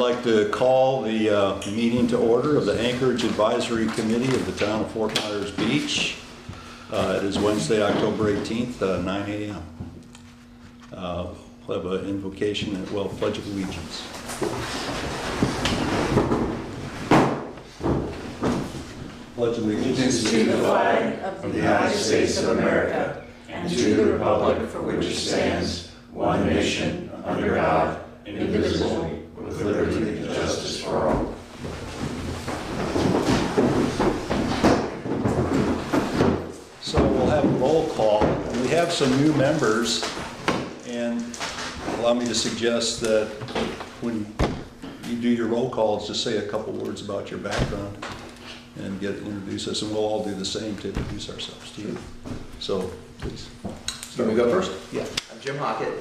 like to call the meeting to order of the Anchorage Advisory Committee of the Town of Fort Myers Beach. It is Wednesday, October 18th, 9 a.m. We'll have an invocation and, well, Pledge of Allegiance. Pledge allegiance to the flag of the United States of America and to the republic for which it stands, one nation, under God, indivisible, with liberty and justice for all. So we'll have a roll call. We have some new members, and allow me to suggest that when you do your roll calls, just say a couple words about your background and introduce us, and we'll all do the same to introduce ourselves to you. So, please. Let me go first? Yeah. I'm Jim Hockett.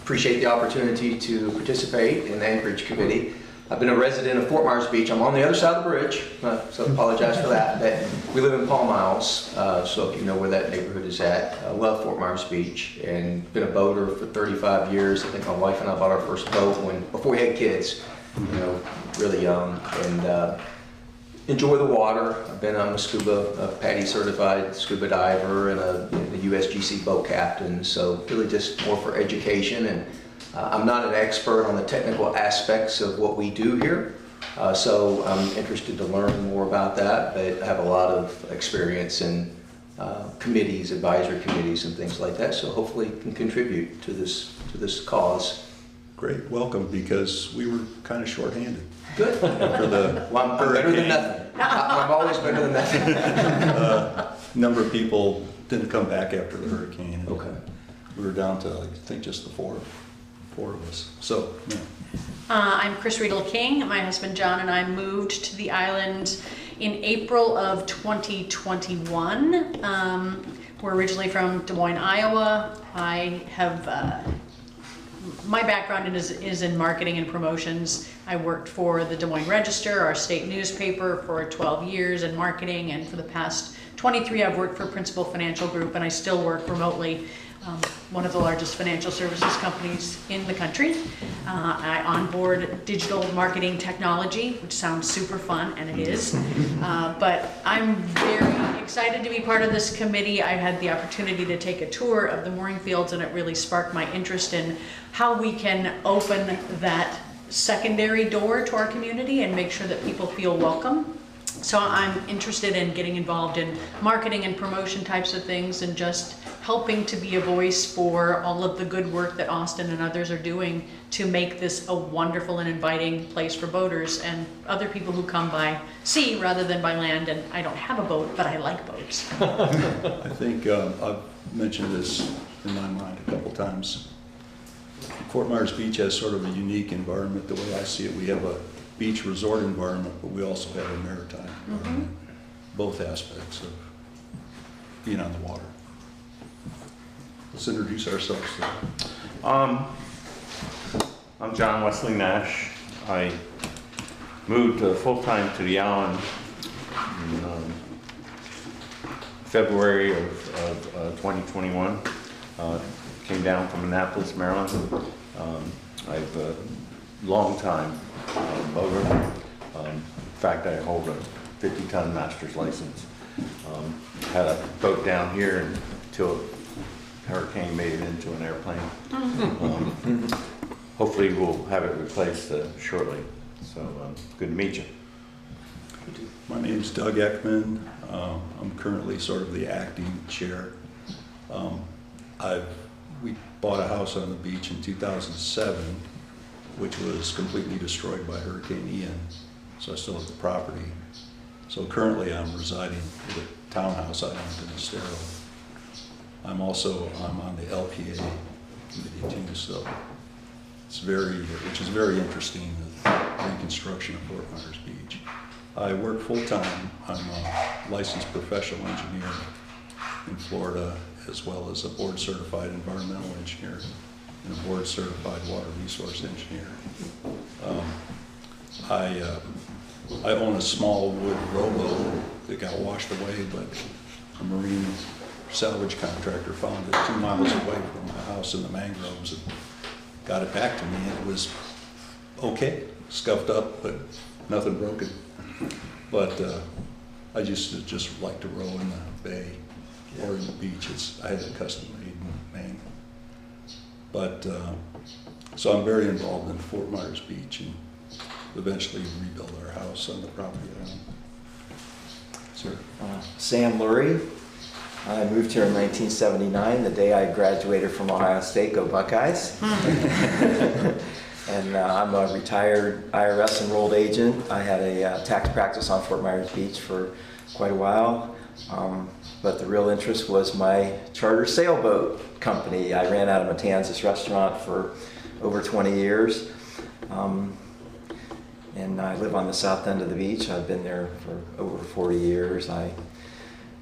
Appreciate the opportunity to participate in the Anchorage Committee. I've been a resident of Fort Myers Beach. I'm on the other side of the bridge, so apologize for that. But we live in Palm Miles, so if you know where that neighborhood is at. I love Fort Myers Beach and been a boater for 35 years. I think my wife and I bought our first boat before we had kids, really young. And enjoy the water. I'm a PADI certified scuba diver and a USGC boat captain, so really just more for education. And I'm not an expert on the technical aspects of what we do here, so I'm interested to learn more about that, but I have a lot of experience in committees, advisory committees and things like that, so hopefully can contribute to this cause. Great, welcome, because we were kind of short-handed. Good. Well, I'm better than nothing. I'm always better than nothing. Number of people didn't come back after the hurricane. Okay. We were down to, I think, just the four of us. So, yeah. I'm Chris Riedel King. My husband John and I moved to the island in April of 2021. We're originally from Des Moines, Iowa. I have my background is in marketing and promotions. I worked for the Des Moines Register, our state newspaper, for 12 years in marketing, and for the past 23 I've worked for Principal Financial Group, and I still work remotely, one of the largest financial services companies in the country. I onboard digital marketing technology, which sounds super fun, and it is. But I'm very excited to be part of this committee. I had the opportunity to take a tour of the mooring fields, and it really sparked my interest in how we can open that secondary door to our community and make sure that people feel welcome. So I'm interested in getting involved in marketing and promotion types of things, and just helping to be a voice for all of the good work that Austin and others are doing to make this a wonderful and inviting place for boaters and other people who come by sea rather than by land. And I don't have a boat, but I like boats. I think I've mentioned this in my mind a couple times. Fort Myers Beach has sort of a unique environment the way I see it. We have a beach resort environment, but we also have a maritime environment. Both aspects of being on the water. Let's introduce ourselves. I'm John Wesley Nash. I moved full-time to the island in February of 2021. Came down from Annapolis, Maryland. I've a long time boater. In fact, I hold a 50-ton master's license. Had a boat down here until hurricane made it into an airplane. Hopefully we'll have it replaced shortly. So good to meet you. My name's Doug Ekman. I'm currently sort of the acting chair. We bought a house on the beach in 2007, which was completely destroyed by Hurricane Ian. So I still have the property. So currently I'm residing in a townhouse I owned in Estero. I'm on the LPA committee too, so which is very interesting, the reconstruction of Fort Myers Beach. I work full-time. I'm a licensed professional engineer in Florida, as well as a board-certified environmental engineer and a board-certified water resource engineer. I own a small wood rowboat that got washed away, but a marine salvage contractor found it 2 miles away from my house in the mangroves and got it back to me. And it was okay, scuffed up, but nothing broken. But I just like to row in the bay or in the beach. I had it custom made in Maine. But, so I'm very involved in Fort Myers Beach and eventually rebuild our house on the property I own. Sir? Sam Lurie. I moved here in 1979, the day I graduated from Ohio State. Go Buckeyes. And I'm a retired IRS enrolled agent. I had a tax practice on Fort Myers Beach for quite a while. But the real interest was my charter sailboat company. I ran out of Matanzas restaurant for over 20 years. And I live on the south end of the beach. I've been there for over 40 years. I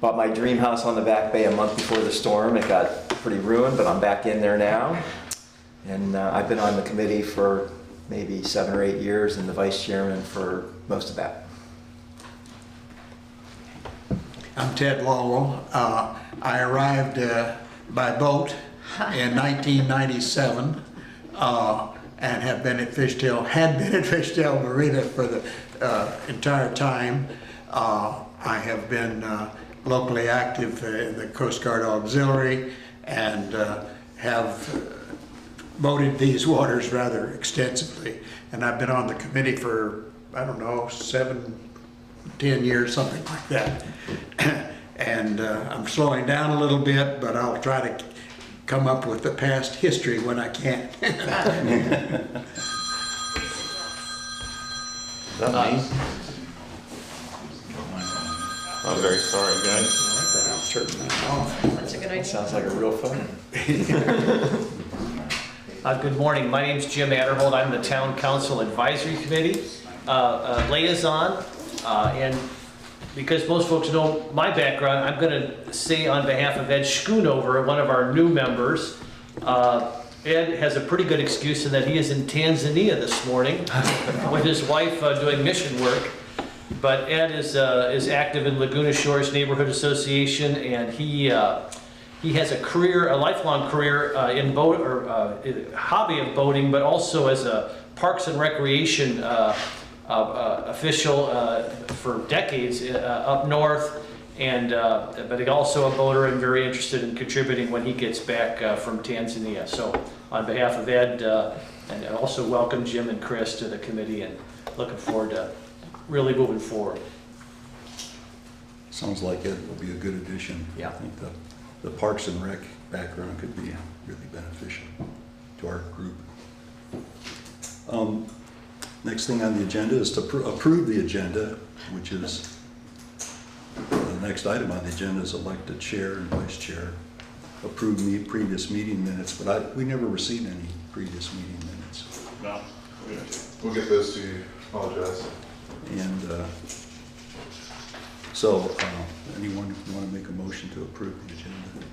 bought my dream house on the back bay a month before the storm. It got pretty ruined, but I'm back in there now. And I've been on the committee for maybe 7 or 8 years and the vice chairman for most of that. I'm Ted Lowell. I arrived by boat in 1997 and have been at Fishtail Marina for the entire time. I have been locally active in the Coast Guard Auxiliary and have boated these waters rather extensively. And I've been on the committee for, I don't know, 7, 10 years, something like that. And I'm slowing down a little bit, but I'll try to come up with the past history when I can. Is that me? I'm very sorry, guys. I'll turn that off. That's a good idea. Sounds like a real fun. Good morning. My name's Jim Adderhold. I'm the Town Council Advisory Committee liaison. And because most folks know my background, I'm going to say on behalf of Ed Schoonover, one of our new members, Ed has a pretty good excuse in that he is in Tanzania this morning with his wife doing mission work. But Ed is active in Laguna Shores Neighborhood Association, and he has a career, a lifelong career in boat or hobby of boating, but also as a Parks and Recreation official for decades up north, and but also a boater and very interested in contributing when he gets back from Tanzania. So on behalf of Ed, and also welcome Jim and Chris to the committee, and looking forward to really moving forward. Sounds like it will be a good addition. Yeah. I think the Parks and Rec background could be really beneficial to our group. Next thing on the agenda is to approve the agenda, which is the next item on the agenda is elect a chair and vice chair. Approve previous meeting minutes, but we never received any previous meeting minutes. No, we'll get those to you. Apologize. And so, anyone want to make a motion to approve the agenda?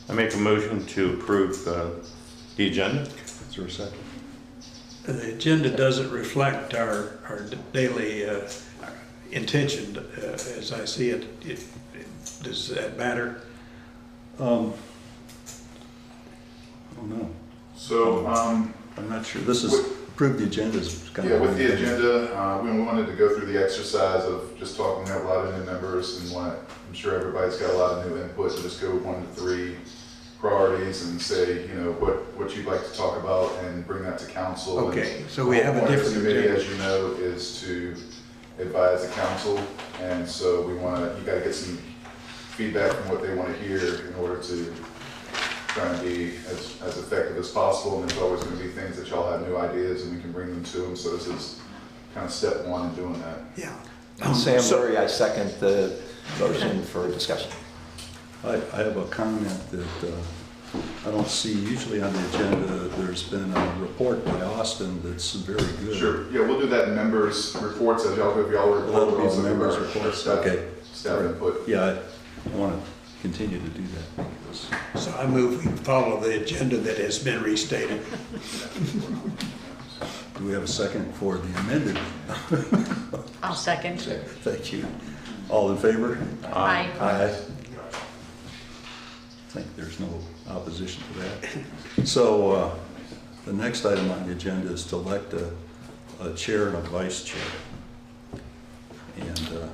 I make a motion to approve the agenda. Is there a second? The agenda doesn't reflect our daily intention as I see it. Does that matter? I don't know. So, I'm not sure. This is, approve the agenda is kind yeah, of. with the agenda, we wanted to go through the exercise of just talking. We have a lot of new members, and I'm sure everybody's got a lot of new input. So just go 1 to 3 priorities and say, you know, what you'd like to talk about, and bring that to council. Okay, and so we have a different committee, agenda. as you know, is to advise the council, and so you got to get some feedback from what they want to hear in order to try and be as effective as possible. And there's always going to be things that y'all have new ideas, and we can bring them to them. So this is kind of step 1 in doing that. Yeah. Sam Lurie, I second the motion for discussion. I have a comment that I don't see usually on the agenda. There's been a report by Austin that's very good. Sure. Yeah, we'll do that in members' reports as y'all go. If y'all report, That'll we'll be also the do members' our reports. staff, Okay. staff input. Yeah, I want to continue to do that because So I move we follow the agenda that has been restated. do we have a second for the amended? I'll second. Thank you. All in favor? Aye. Aye. I think there's no opposition to that. So The next item on the agenda is to elect a chair and a vice chair. And,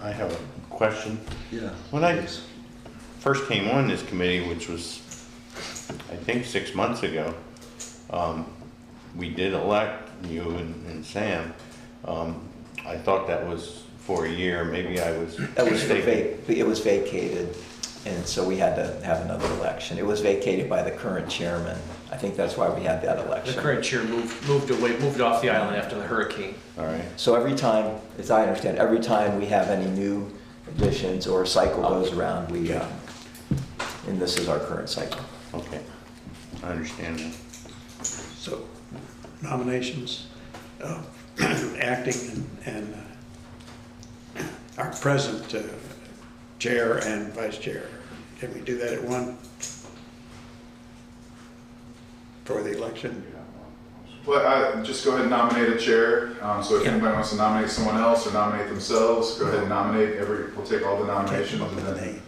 I have a question. yeah. When I please. first came on this committee, which was, I think, 6 months ago, we did elect you and Sam. I thought that was for a year, maybe I was That was mistaken. it was vacated, and so we had to have another election. It was vacated by the current chairman. I think that's why we had that The election. current chair moved off the island after the hurricane. All right, So every time, as I understand, every time we have any new additions or a cycle goes around, and this is our current cycle. okay, I understand that. So nominations, acting and our present chair and vice chair. Can we do that at one? For the election? Well, just go ahead and nominate a chair. So if anybody wants to nominate someone else or nominate themselves, go ahead and nominate. We'll take all the nominations Come up and with a then, name.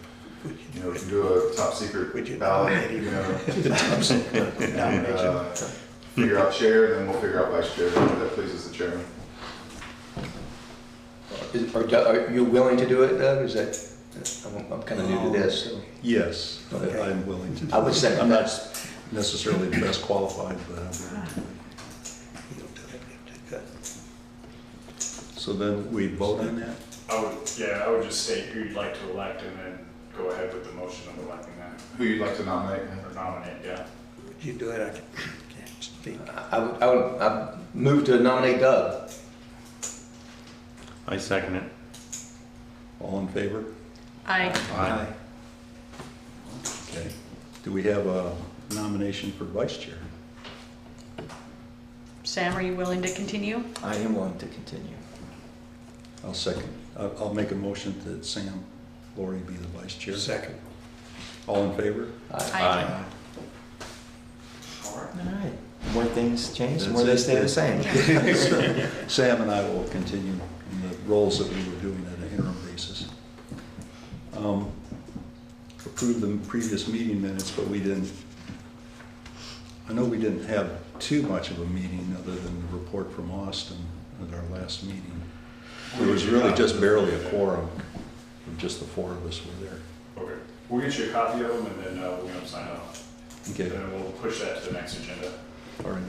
you know, we can do a top secret Would you ballot, nominate you him? know, Top secret and, nomination. figure out chair, and then we'll figure out vice chair. That pleases the chairman. Are you willing to do it, Doug? Is that, I'm kind of new to this, so. Yes, Okay. I'm willing to do I would it. second I'm that. not necessarily the best qualified, but I'm willing. So then we vote on that? I would just state who you'd like to elect and then go ahead with the motion of electing that, Who you'd like to nominate? or nominate, yeah. Would you do it? I can't speak. I move to nominate Doug. I second it. All in favor? I, Aye. Okay. Do we have a nomination for vice chair? Sam, are you willing to continue? I am willing to continue. I'll second. I'll make a motion that Sam Laurie be the vice chair. Second. All in favor? Aye. All right. All right. More things change, the That's more they it. stay the same. Sam and I will continue in the roles that we were doing at an interim basis. Approved the previous meeting minutes, but I know we didn't have too much of a meeting other than the report from Austin at our last meeting. There was really just barely a quorum, just the four of us were there. Okay, we'll get you a copy of them and then we'll get them signed off. Okay. Then we'll push that to the next agenda. All right.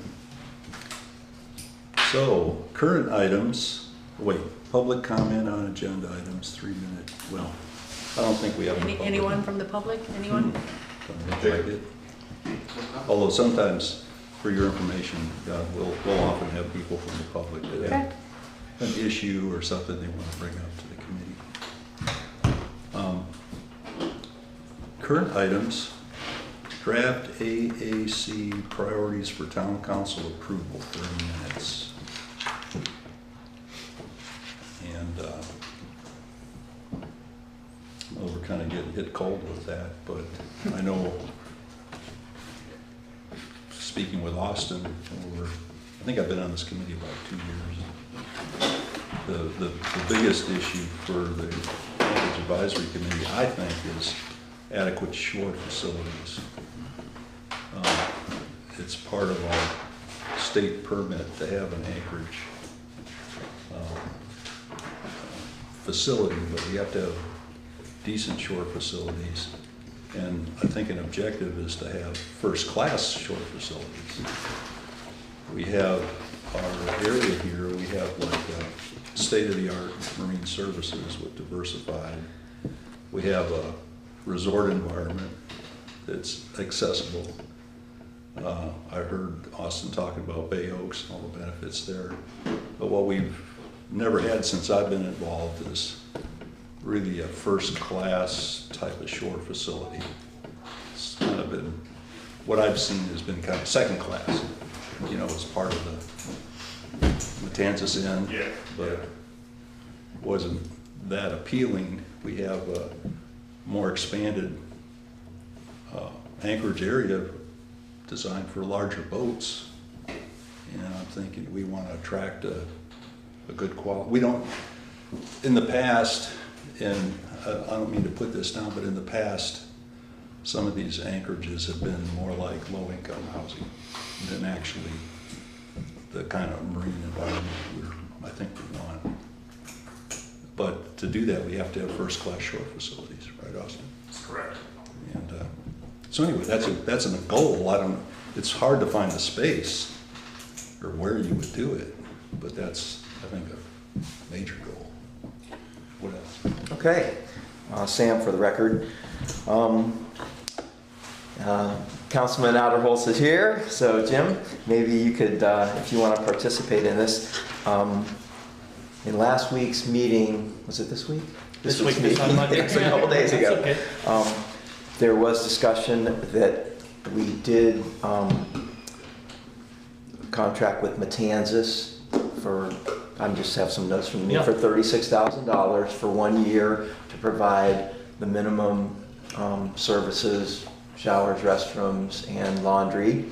So, current items, wait, public comment on agenda items, 3 minute, well, I don't think we have any public. Anyone from the public? Anyone? Don't look like it. Although sometimes, for your information, we'll often have people from the public that have an issue or something they want to bring up to the committee. Current items, draft AAC priorities for town council approval, 30 minutes. And well, we're kind of getting hit cold with that, but I know, speaking with Austin, I think I've been on this committee about 2 years. The biggest issue for the Anchorage Advisory Committee, I think, is adequate shore facilities. It's part of our state permit to have an Anchorage facility, but we have to have decent shore facilities. And I think an objective is to have first-class shore facilities. We have our area here, we have like state-of-the-art marine services with diversified. We have a resort environment that's accessible. I heard Austin talking about Bay Oaks and all the benefits there. But what we've never had since I've been involved is really a first-class type of shore facility. It's kind of been, what I've seen has been kind of second class, you know, as part of the Matanzas Inn. Yeah. But wasn't that appealing. We have a more expanded Anchorage area designed for larger boats. And I'm thinking we want to attract a good quality. We don't, in the past, and I don't mean to put this down, but in the past, some of these anchorages have been more like low-income housing than actually the kind of marine environment I think we want. But to do that, we have to have first-class shore facilities, right, Austin? That's correct. And so anyway, that's a goal. It's hard to find the space or where you would do it, but that's, I think, a major goal. What else? Okay, Sam, for the record. Councilman Outerholz is here, so Jim, maybe you could, if you want to participate in this. In last week's meeting, was it this week? This week, week's on Monday. It's a couple days ago. That's okay. There was discussion that we did contract with Matanzas for, I just have some notes from me, Yeah. for $36,000 for 1 year to provide the minimum services, showers, restrooms, and laundry.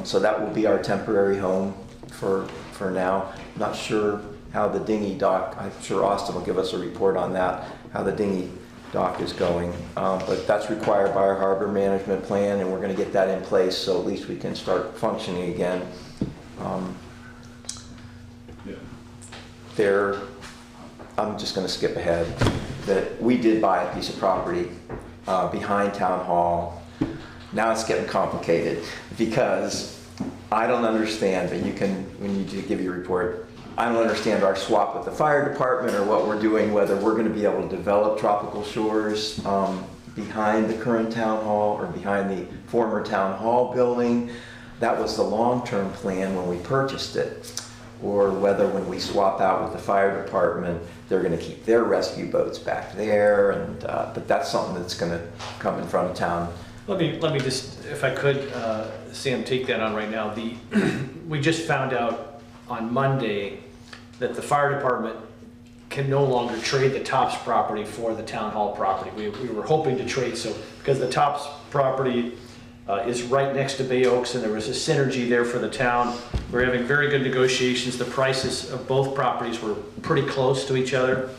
So that will be our temporary home for now. Not sure how the dinghy dock, I'm sure Austin will give us a report on that, how the dinghy dock is going. But that's required by our harbor management plan, and we're going to get that in place so at least we can start functioning again. Yeah. I'm just going to skip ahead, that we did buy a piece of property behind Town Hall. Now it's getting complicated because I don't understand, but you can, when you do give your report, I don't understand our swap with the fire department or what we're doing, whether we're going to be able to develop tropical shores behind the current town hall or behind the former town hall building. That was the long-term plan when we purchased it. Or whether when we swap out with the fire department, they're going to keep their rescue boats back there. And but that's something that's going to come in front of town. Let me just, if I could, Sam, take that on right now. We just found out on Monday that the fire department can no longer trade the Tops property for the town hall property. We were hoping to trade, so because the Tops property is right next to Bay Oaks and there was a synergy there for the town. We're having very good negotiations. The prices of both properties were pretty close to each other.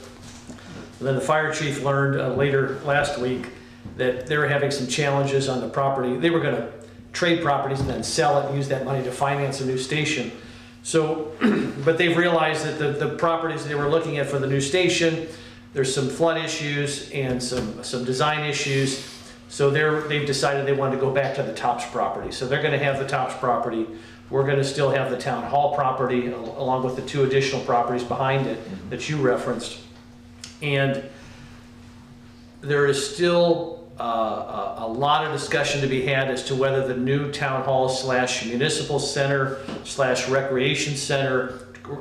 And then the fire chief learned later last week that they were having some challenges on the property. They were going to trade properties and then sell it and use that money to finance a new station. So, but they've realized that the properties they were looking at for the new station, there's some flood issues and some design issues. So they've decided they wanted to go back to the Tops property. So they're going to have the Tops property. We're going to still have the town hall property along with the 2 additional properties behind it that you referenced. And there is still a lot of discussion to be had as to whether the new town hall / municipal center / recreation center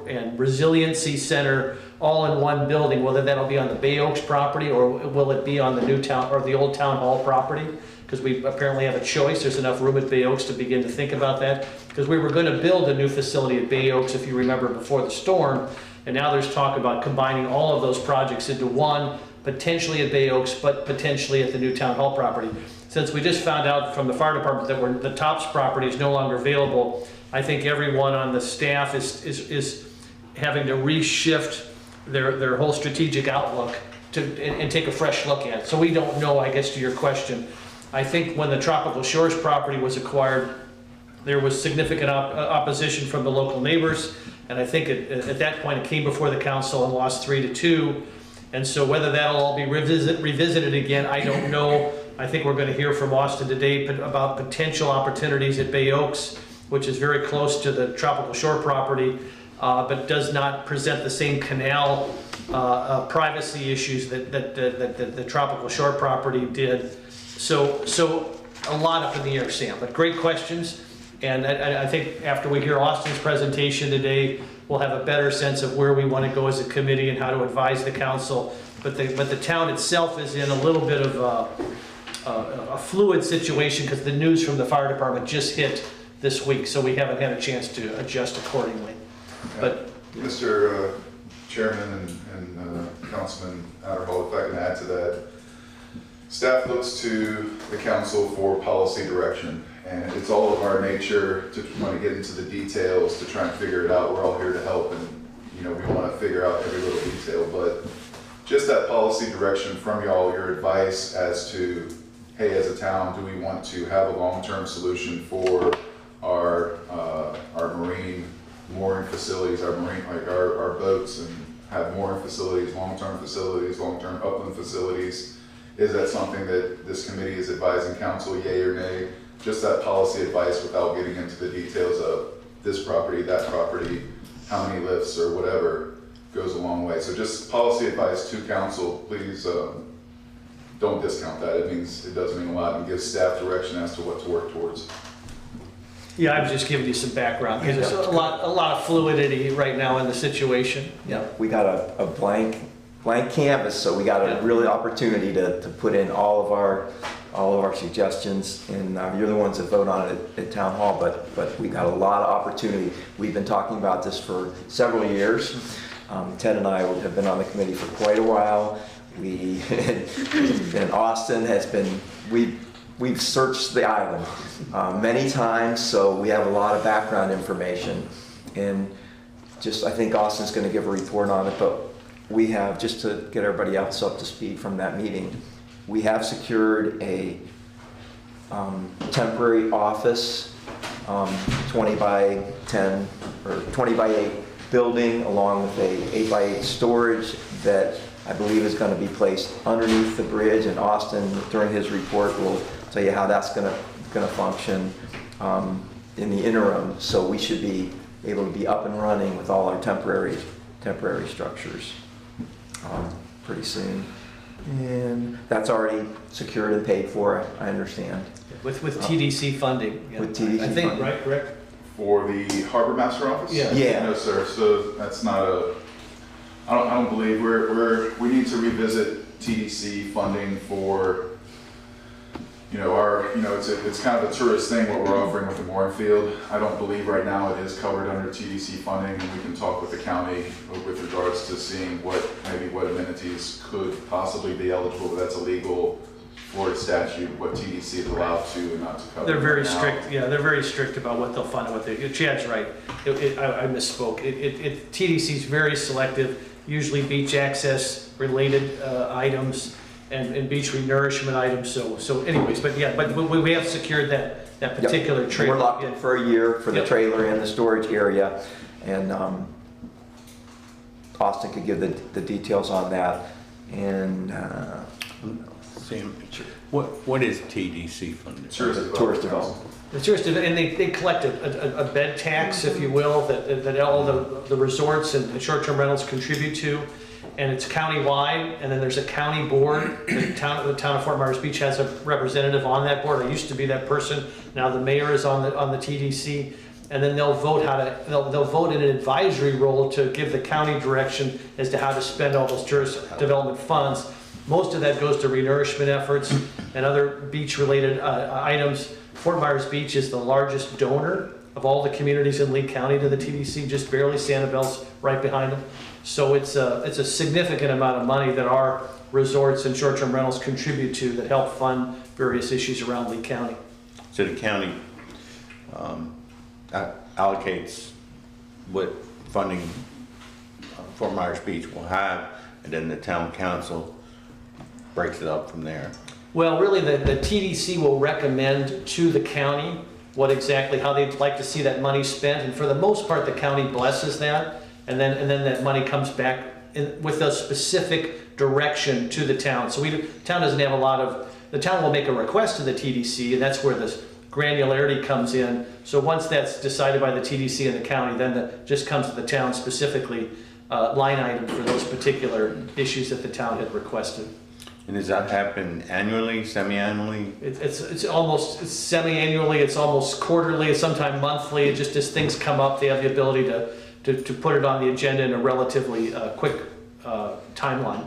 and resiliency center all in one building, whether that'll be on the Bay Oaks property or will it be on the new town or the old town hall property, because we apparently have a choice. There's enough room at Bay Oaks to begin to think about that, because we were going to build a new facility at Bay Oaks, if you remember, before the storm, and now there's talk about combining all of those projects into one, potentially at Bay Oaks, but potentially at the new town hall property. Since we just found out from the fire department that the Tops property is no longer available, I think everyone on the staff is having to reshift their whole strategic outlook and take a fresh look at it. So we don't know, I guess, to your question. I think when the Tropical Shores property was acquired, there was significant opposition from the local neighbors, and I think at that point it came before the council and lost 3-2. And so whether that'll all be revisited again, I don't know. I think we're going to hear from Austin today about potential opportunities at Bay Oaks, which is very close to the Tropical Shore property, but does not present the same canal privacy issues that the Tropical Shore property did. So a lot up in the air, Sam, but great questions. And I think after we hear Austin's presentation today, we'll have a better sense of where we want to go as a committee and how to advise the council. But the town itself is in a little bit of a fluid situation because the news from the fire department just hit this week, so we haven't had a chance to adjust accordingly. But Mr. Chairman and Councilman Outerhold, if I can add to that, staff looks to the council for policy direction, and it's all of our nature to want to get into the details to try and figure it out. We're all here to help, and we want to figure out every little detail, but just that policy direction from y'all, your advice as to hey, as a town, do we want to have a long-term solution for our marine mooring facilities, our marine, like our boats, and have mooring facilities, long-term upland facilities? Is that something that this committee is advising council, yay or nay? Just that policy advice without getting into the details of this property, that property, how many lifts or whatever goes a long way. So just policy advice to council, please don't discount that. It does mean a lot, and give staff direction as to what to work towards. Yeah, I'm just giving you some background, because there's a lot of fluidity right now in the situation. Yeah, we got a blank canvas, so we got a really opportunity to put in all of our suggestions, and you're the ones that vote on it at town hall, but we got a lot of opportunity. We've been talking about this for several years. Ted and I have been on the committee for quite a while. And Austin has been, we've searched the island many times, so we have a lot of background information. And I think Austin's going to give a report on it, but we have, just to get everybody else up to speed from that meeting, we have secured a temporary office, 20 by 10 or 20 by 8 building, along with a 8 by 8 storage that I believe is going to be placed underneath the bridge. And Austin, during his report, will tell you how that's going to function in the interim. So we should be able to be up and running with all our temporary structures pretty soon. And that's already secured and paid for, I understand. With TDC funding. Yeah. With TDC I think, funding. right, Rick? For the harbor master office? Yeah. Yeah. No, sir. So that's not I don't believe we need to revisit TDC funding for, it's kind of a tourist thing what we're offering with the mooring field. I don't believe right now it is covered under TDC funding, and we can talk with the county with regards to seeing what amenities could possibly be eligible, but that's a legal Florida statute, what TDC is allowed to and not to cover. They're very right now. strict, yeah, they're very strict about what they'll fund and what they, Chad's right. I misspoke. TDC's very selective, usually beach access related items and beach renourishment items, so anyways, but we have secured that particular trailer. We're locked in for a year for the Yep. trailer and the storage area, and Austin could give the details on that. And Sam, what is TDC funded? tourist development. The tourist, and they collect a bed tax, if you will, that all the resorts and short-term rentals contribute to, and it's county-wide, and then there's a county board. The town of Fort Myers Beach has a representative on that board. I used to be that person. Now the mayor is on the TDC, and then they'll vote they'll vote in an advisory role to give the county direction as to how to spend all those tourist development funds. Most of that goes to renourishment efforts and other beach-related items. Fort Myers Beach is the largest donor of all the communities in Lee County to the TDC, just barely. Sanibel's right behind them. So it's a significant amount of money that our resorts and short-term rentals contribute to that help fund various issues around Lee County. So the county allocates what funding Fort Myers Beach will have, and then the town council breaks it up from there. Well, really, the TDC will recommend to the county how they'd like to see that money spent, and for the most part, the county blesses that, and then that money comes back with a specific direction to the town. So the town doesn't have the town will make a request to the TDC, and that's where this granularity comes in. So once that's decided by the TDC and the county, then that just comes to the town specifically, line item for those particular issues that the town had requested. And does that happen annually, semi-annually? It's almost semi-annually, it's almost quarterly, it's sometimes monthly. It just, as things come up, they have the ability to put it on the agenda in a relatively quick timeline.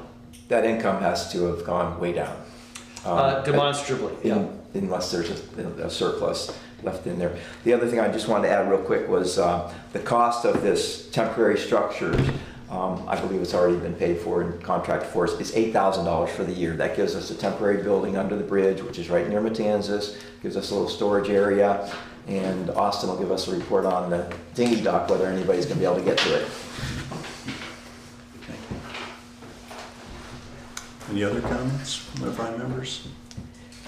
That income has to have gone way down. Demonstrably, yeah. Unless there's a surplus left in there. The other thing I just wanted to add real quick was the cost of this temporary structures. I believe it's already been paid for and contracted for. It's $8,000 for the year. That gives us a temporary building under the bridge, which is right near Matanzas. Gives us a little storage area, and Austin will give us a report on the dinghy dock, whether anybody's going to be able to get to it. Any other comments from the prime members?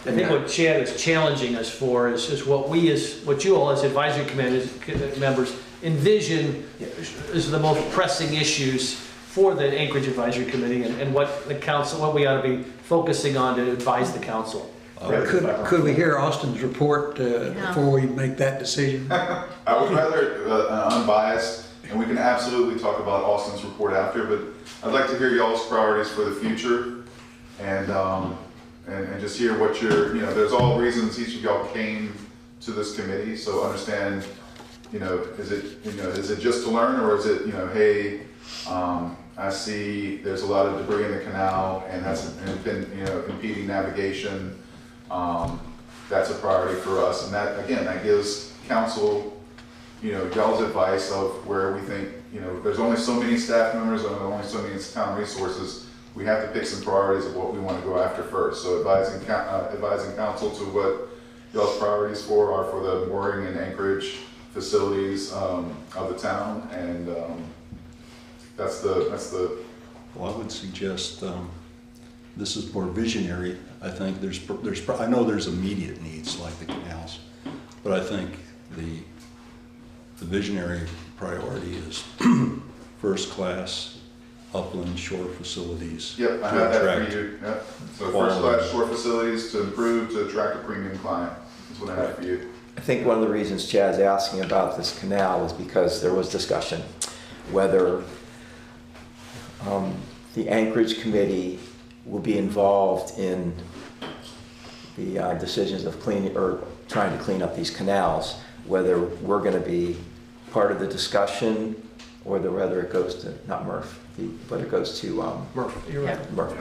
I think what Chad is challenging us for is what you all as advisory committee members envision is the most pressing issues for the Anchorage Advisory Committee and what the council, what we ought to be focusing on to advise the council. Could we hear Austin's report before we make that decision? I would rather unbiased, and we can absolutely talk about Austin's report after, but I'd like to hear y'all's priorities for the future, and just hear what there's all reasons each of y'all came to this committee, so understand, is it just to learn, or is it, hey, I see there's a lot of debris in the canal, and that's impeding navigation. That's a priority for us, and that gives council, y'all's advice of where we think, there's only so many staff members and only so many town resources. We have to pick some priorities of what we want to go after first. So advising council to what y'all's priorities are for the mooring and anchorage facilities of the town, and that's the. Well, I would suggest this is more visionary. I think I know there's immediate needs like the canals, but I think the visionary priority is first class upland shore facilities. Yep, I have that for you. Yep. So first class shore facilities to improve, to attract a premium client. That's what I have for you. I think one of the reasons Chad's asking about this canal is because there was discussion whether the Anchorage Committee will be involved in the decisions of cleaning or trying to clean up these canals, whether we're going to be part of the discussion or whether it goes to, not Murph, but it goes to Murph, you're right. Murph.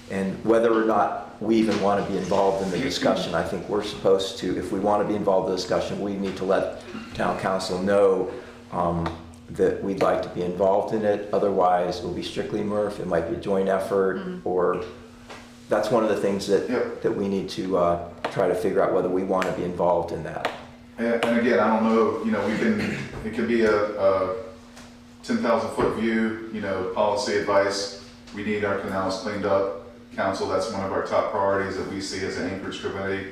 And whether or not we even want to be involved in the discussion, I think we're supposed to, if we want to be involved in the discussion, we need to let town council know that we'd like to be involved in it. Otherwise, it will be strictly Murph. It might be a joint effort, or that's one of the things that we need to try to figure out whether we want to be involved in that. And again, I don't know, it could be a 10,000 foot view, policy advice. We need our canals cleaned up. Council, that's one of our top priorities that we see as an Anchorage Committee.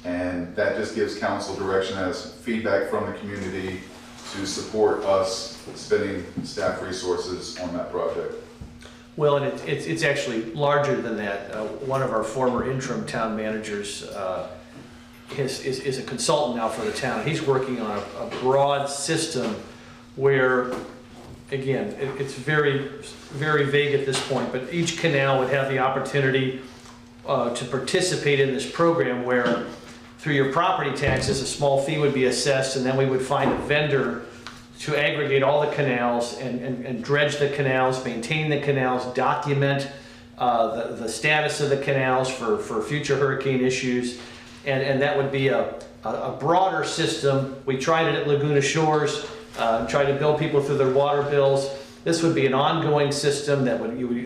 And that just gives council direction as feedback from the community to support us spending staff resources on that project. Well, and it's actually larger than that. One of our former interim town managers is a consultant now for the town. He's working on a broad system where, again, it's very, very vague at this point, but each canal would have the opportunity to participate in this program where through your property taxes, a small fee would be assessed, and then we would find a vendor to aggregate all the canals and dredge the canals, maintain the canals, document the status of the canals for future hurricane issues. And that would be a broader system. We tried it at Laguna Shores, tried to bill people through their water bills. This would be an ongoing system that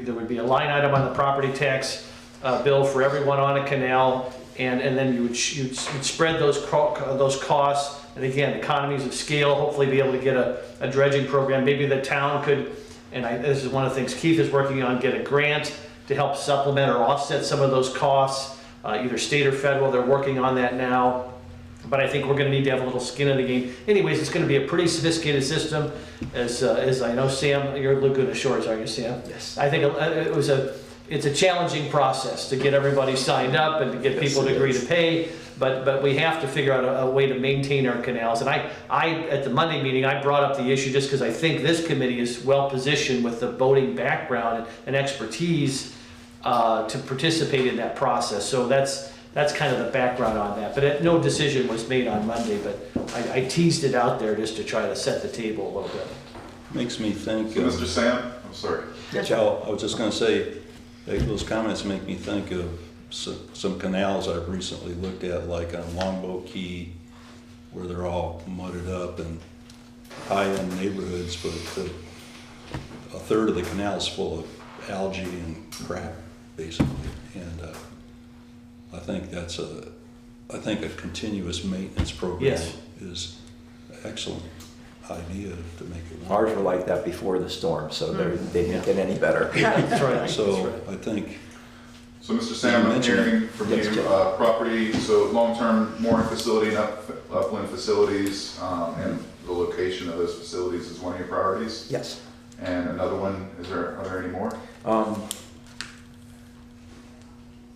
there would be a line item on the property tax bill for everyone on a canal, and then you'd spread those costs. And again, economies of scale, hopefully be able to get a dredging program. Maybe the town could, and this is one of the things Keith is working on, get a grant to help supplement or offset some of those costs, either state or federal. They're working on that now. But I think we're going to need to have a little skin in the game. Anyways, it's going to be a pretty sophisticated system, as I know, Sam, you're Laguna Shores, are you, Sam? Yes. I think it's a challenging process to get everybody signed up and to get people to agree to pay. But we have to figure out a way to maintain our canals. And I at the Monday meeting, I brought up the issue just because I think this committee is well positioned with the boating background and expertise to participate in that process. So that's kind of the background on that. But no decision was made on Monday, but I teased it out there just to try to set the table a little bit. Makes me think. So Mr. Sam, I'm sorry. Joe, I was just going to say, those comments make me think of some canals I've recently looked at, like on Longboat Key, where they're all mudded up and high-end neighborhoods, but a third of the canal is full of algae and crap, basically. And I think a continuous maintenance program is an excellent idea to make it work. Ours were like that before the storm, so they didn't get any better. That's right. So I think So Mr. Sam, I'm mentioned it. hearing from you, Yes, Jim. property, so long-term mooring facility and upland facilities, and the location of those facilities is one of your priorities? Yes. And another one, are there any more?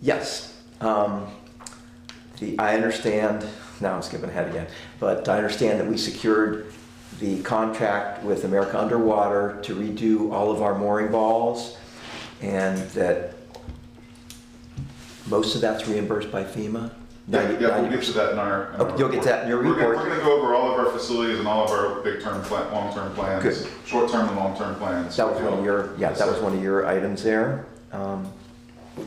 Yes. I understand, now I'm skipping ahead again, but I understand that we secured the contract with America Underwater to redo all of our mooring balls, and that most of that's reimbursed by FEMA. Yeah, we'll get to that in our. Okay, you'll get that in your We're report. gonna go over all of our facilities and all of our long-term plans, Good. short-term and long-term plans. That was one of your, yeah, Yes, that was sir. one of your items there. Well,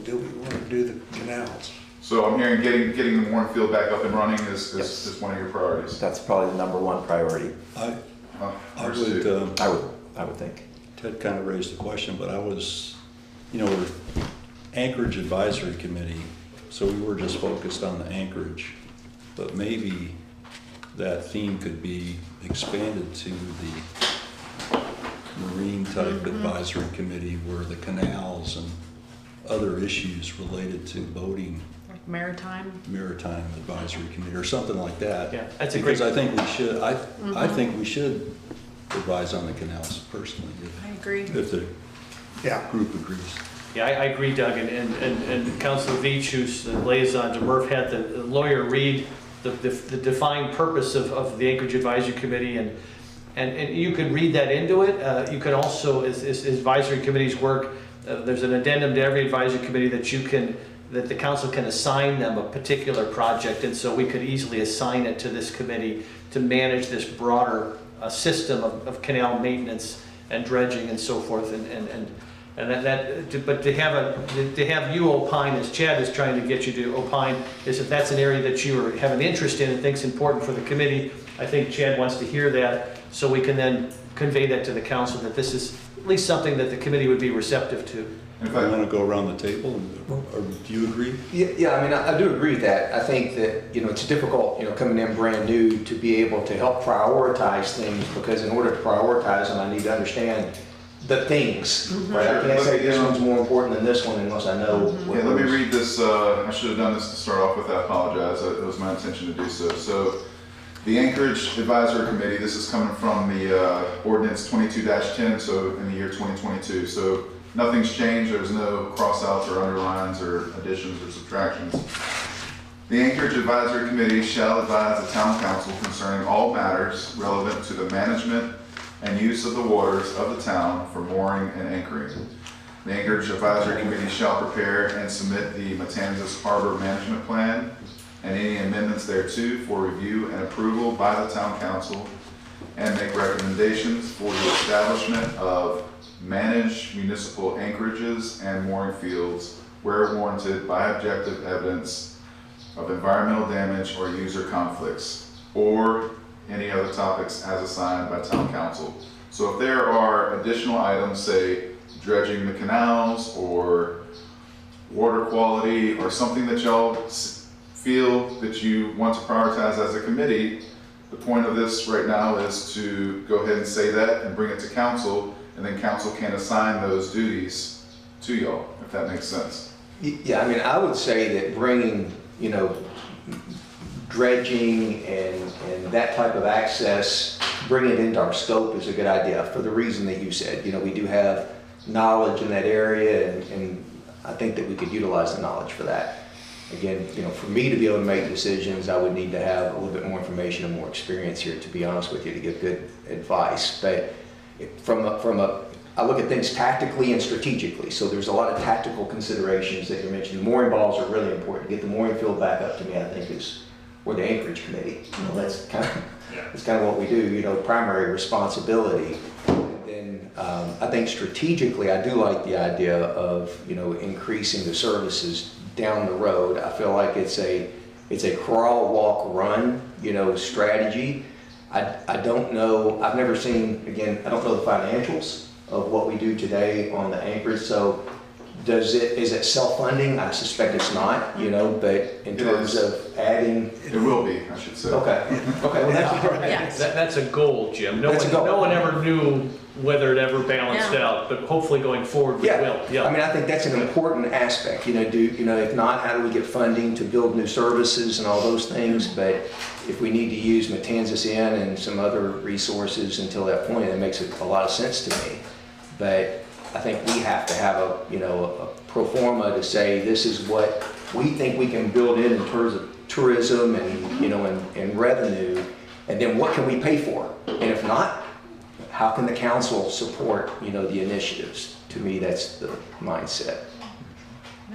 do we want to do the canals? So I'm hearing getting the mooring field back up and running is Yes. one of your priorities. That's probably the number one priority, I Understood. would, I would think. Ted kind of raised the question, but I was, we're Anchorage Advisory Committee, so we were just focused on the Anchorage. But maybe that theme could be expanded to the Marine type advisory committee where the canals and other issues related to boating, Like maritime. maritime advisory committee or something like that. Yeah, that's a great. Because I think we should, I think we should advise on the canals personally, I agree. if the Yeah. group agrees. Yeah, I agree, Doug, and Councilor Veach, who's the liaison to Murph, had the lawyer read the defined purpose of the Anchorage Advisory Committee, and you could read that into it. You can also, as advisory committees work, there's an addendum to every advisory committee that the council can assign them a particular project, and so we could easily assign it to this committee to manage this broader system of canal maintenance and dredging and so forth, but to have you opine, as Chad is trying to get you to opine, is if that's an area that you have an interest in and think's important for the committee. I think Chad wants to hear that, so we can then convey that to the council, that this is at least something that the committee would be receptive to. In I fact, want to go around the table, or do you agree? Yeah, I mean, I do agree with that. I think that, it's difficult, coming in brand new to be able to help prioritize things, because in order to prioritize them, I need to understand the things, right? I can't say this one's more important than this one unless I know what yeah, let me those- read this. I should have done this to start off with. I apologize. It was my intention to do so. So, the Anchorage Advisory Committee, this is coming from the ordinance 22-10, so in the year 2022. So, nothing's changed. There's no cross-outs or underlines or additions or subtractions. The Anchorage Advisory Committee shall advise the Town Council concerning all matters relevant to the management and use of the waters of the town for mooring and anchoring. The Anchorage Advisory Committee shall prepare and submit the Matanzas Harbor Management Plan and any amendments thereto for review and approval by the Town Council, and make recommendations for the establishment of managed municipal anchorages and mooring fields where warranted by objective evidence of environmental damage or user conflicts, or any other topics as assigned by Town Council. So if there are additional items, say dredging the canals or water quality or something that y'all feel that you want to prioritize as a committee, the point of this right now is to go ahead and say that and bring it to council, and then council can assign those duties to y'all, if that makes sense. Yeah, I mean, I would say that bringing, dredging and that type of access, bringing it into our scope is a good idea for the reason that you said. We do have knowledge in that area, and I think that we could utilize the knowledge for that. Again, for me to be able to make decisions, I would need to have a little bit more information and more experience here, to be honest with you, to give good advice. But I look at things tactically and strategically. So there's a lot of tactical considerations that you mentioned. The mooring balls are really important. Get the mooring field back up to me, I think, is where the Anchorage Committee. That's kind of what we do. Primary responsibility. And then I think strategically, I do like the idea of increasing the services down the road. I feel like it's a crawl, walk, run strategy. I don't know. I've never seen. Again, I don't know the financials of what we do today on the Anchorage. So is it self-funding? I suspect it's not, you know, but in It terms is. of adding, It will be, I should say. okay, well, that's all right. Yes. That's a goal, Jim. No That's one, a goal. no one ever knew whether it ever balanced Yeah. out, but hopefully going forward we Yeah, will. I Yeah. mean, I think that's an important aspect, you know, if not, how do we get funding to build new services and all those things? But if we need to use Matanzas Inn and some other resources until that point, it makes a lot of sense to me. But I think we have to have a pro forma to say, this is what we think we can build in terms of tourism and, you know, and revenue, and then what can we pay for? And if not, how can the council support, you know, the initiatives? To me, that's the mindset.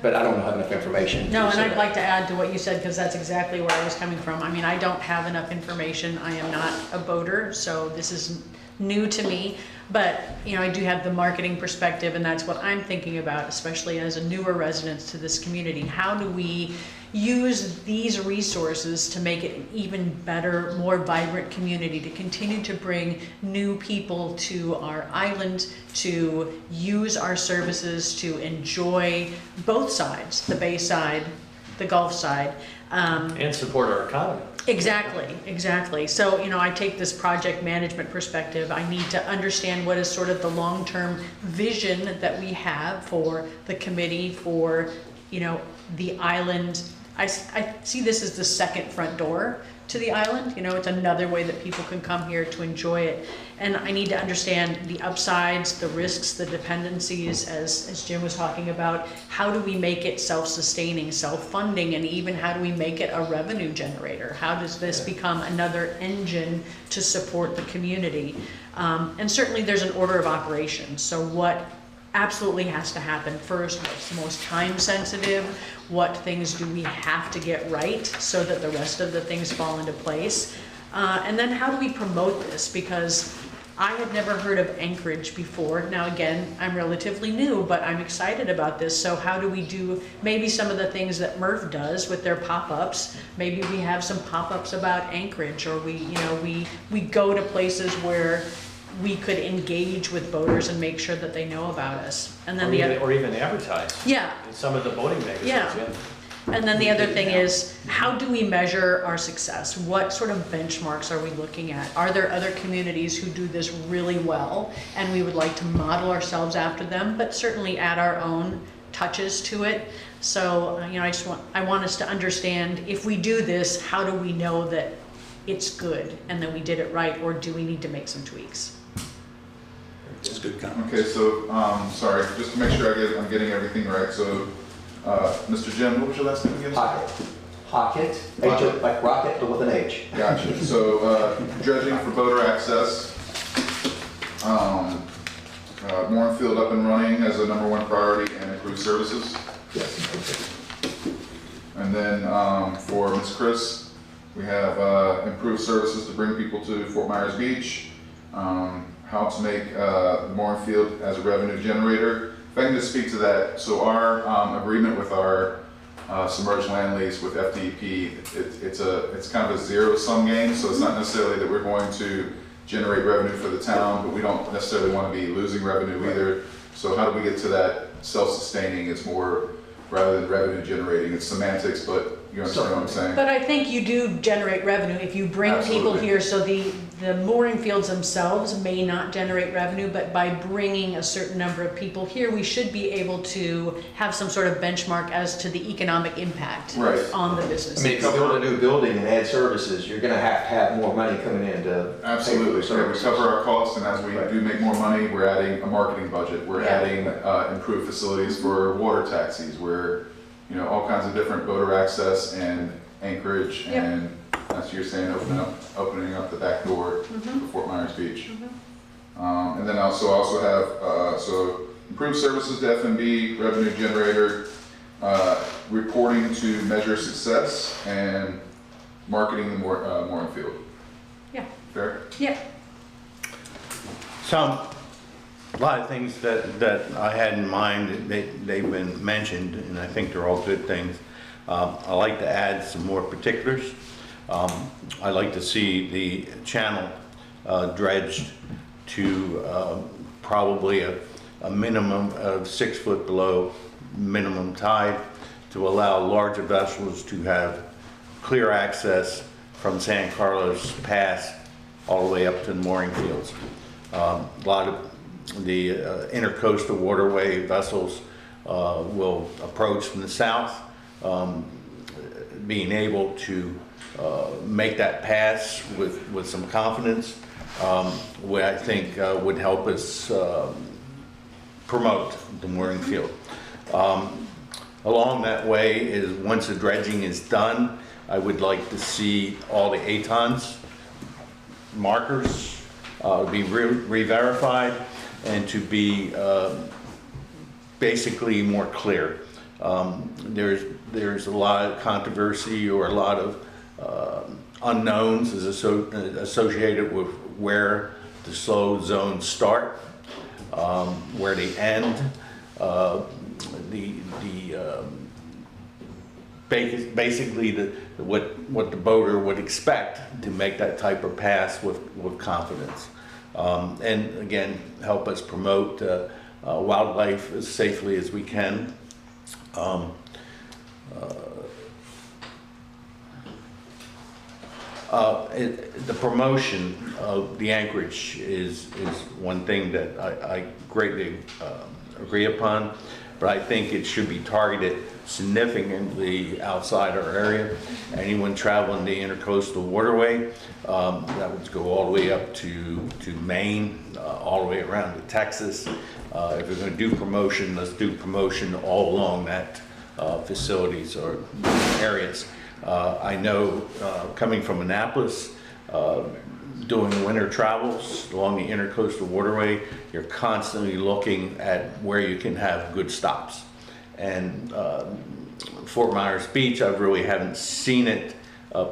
But I don't have enough information. No, to and say I'd that. like to add to what you said, because that's exactly where I was coming from. I mean, I don't have enough information. I am not a boater, so this is new to me. But, you know, I do have the marketing perspective, and that's what I'm thinking about, especially as a newer resident to this community. How do we use these resources to make it an even better, more vibrant community, to continue to bring new people to our island, to use our services, to enjoy both sides, the bay side, the Gulf side. And support our economy. Exactly. So, you know, I take this project management perspective. I need to understand what is sort of the long-term vision that we have for the committee, for, you know, the island. I see this as the second front door to the island. You know, it's another way that people can come here to enjoy it. And I need to understand the upsides, the risks, the dependencies, as Jim was talking about. How do we make it self-sustaining, self-funding, and even how do we make it a revenue generator? How does this become another engine to support the community? And certainly there's an order of operations. So what absolutely has to happen first? What's the most time sensitive? What things do we have to get right so that the rest of the things fall into place? And then how do we promote this? Because I had never heard of Anchorage before. Now again, I'm relatively new, but I'm excited about this. So how do we do maybe some of the things that Murph does with their pop-ups? Maybe we have some pop-ups about Anchorage, or we go to places where we could engage with boaters and make sure that they know about us. And then Or even advertise yeah, in some of the boating magazines. Yeah. And then the other thing is, how do we measure our success? What sort of benchmarks are we looking at? Are there other communities who do this really well and we would like to model ourselves after them, but certainly add our own touches to it? So, you know, I want us to understand, if we do this, how do we know that it's good and that we did it right, or do we need to make some tweaks? It's a good comment. Okay, so, sorry, just to make sure I'm getting everything right, so, Mr. Jim, what was your last name again? Hockett, H, like rocket, but with an H. Gotcha, so, dredging for boater access, Moorfield up and running as a #1 priority, and improved services. Yes. And then, for Ms. Chris, we have, improved services to bring people to Fort Myers Beach, how to make Moorfield as a revenue generator. If I can just speak to that, so our agreement with our submerged land lease with FDEP, it's kind of a zero-sum game, so it's not necessarily that we're going to generate revenue for the town, but we don't necessarily want to be losing revenue either. So how do we get to that self-sustaining? It's more, rather than revenue generating, it's semantics, but you understand what I'm saying? But I think you do generate revenue if you bring people Absolutely. here. So the mooring fields themselves may not generate revenue, but by bringing a certain number of people here, we should be able to have some sort of benchmark as to the economic impact Right. on the I business. mean, if you build a new building and add services, you're gonna have more money coming in to pay Absolutely, for so we services. cover our costs, and as we Right. do make more money, we're adding a marketing budget, we're Yeah. adding improved facilities for water taxis, we're, you know, all kinds of different boater access and Anchorage, Yep. and as you're saying, opening up the back door for Fort Myers Beach. And then also have, so improved services to FMB, revenue generator, reporting to measure success, and marketing the mooring field. Yeah. Fair? Yep. A lot of things that I had in mind, they've been mentioned, and I think they're all good things. I like to add some more particulars. I like to see the channel dredged to probably a minimum of 6 foot below minimum tide to allow larger vessels to have clear access from San Carlos Pass all the way up to the mooring fields. A lot of the intercoastal waterway vessels will approach from the south, being able to make that pass with some confidence, what I think would help us promote the mooring field. Along that way is, once the dredging is done, I would like to see all the ATONs markers be re-verified and to be basically more clear. There's a lot of controversy or a lot of unknowns associated with where the slow zones start, where they end. Basically what the boater would expect to make that type of pass with confidence. And again, help us promote wildlife as safely as we can. The promotion of the anchorage is one thing that I greatly agree upon, but I think it should be targeted significantly outside our area. Anyone traveling the intercoastal waterway, that would go all the way up to Maine, all the way around to Texas. If we're going to do promotion, let's do promotion all along that facilities or areas. I know coming from Annapolis, doing winter travels along the intercoastal waterway, you're constantly looking at where you can have good stops. And Fort Myers Beach, I really haven't seen it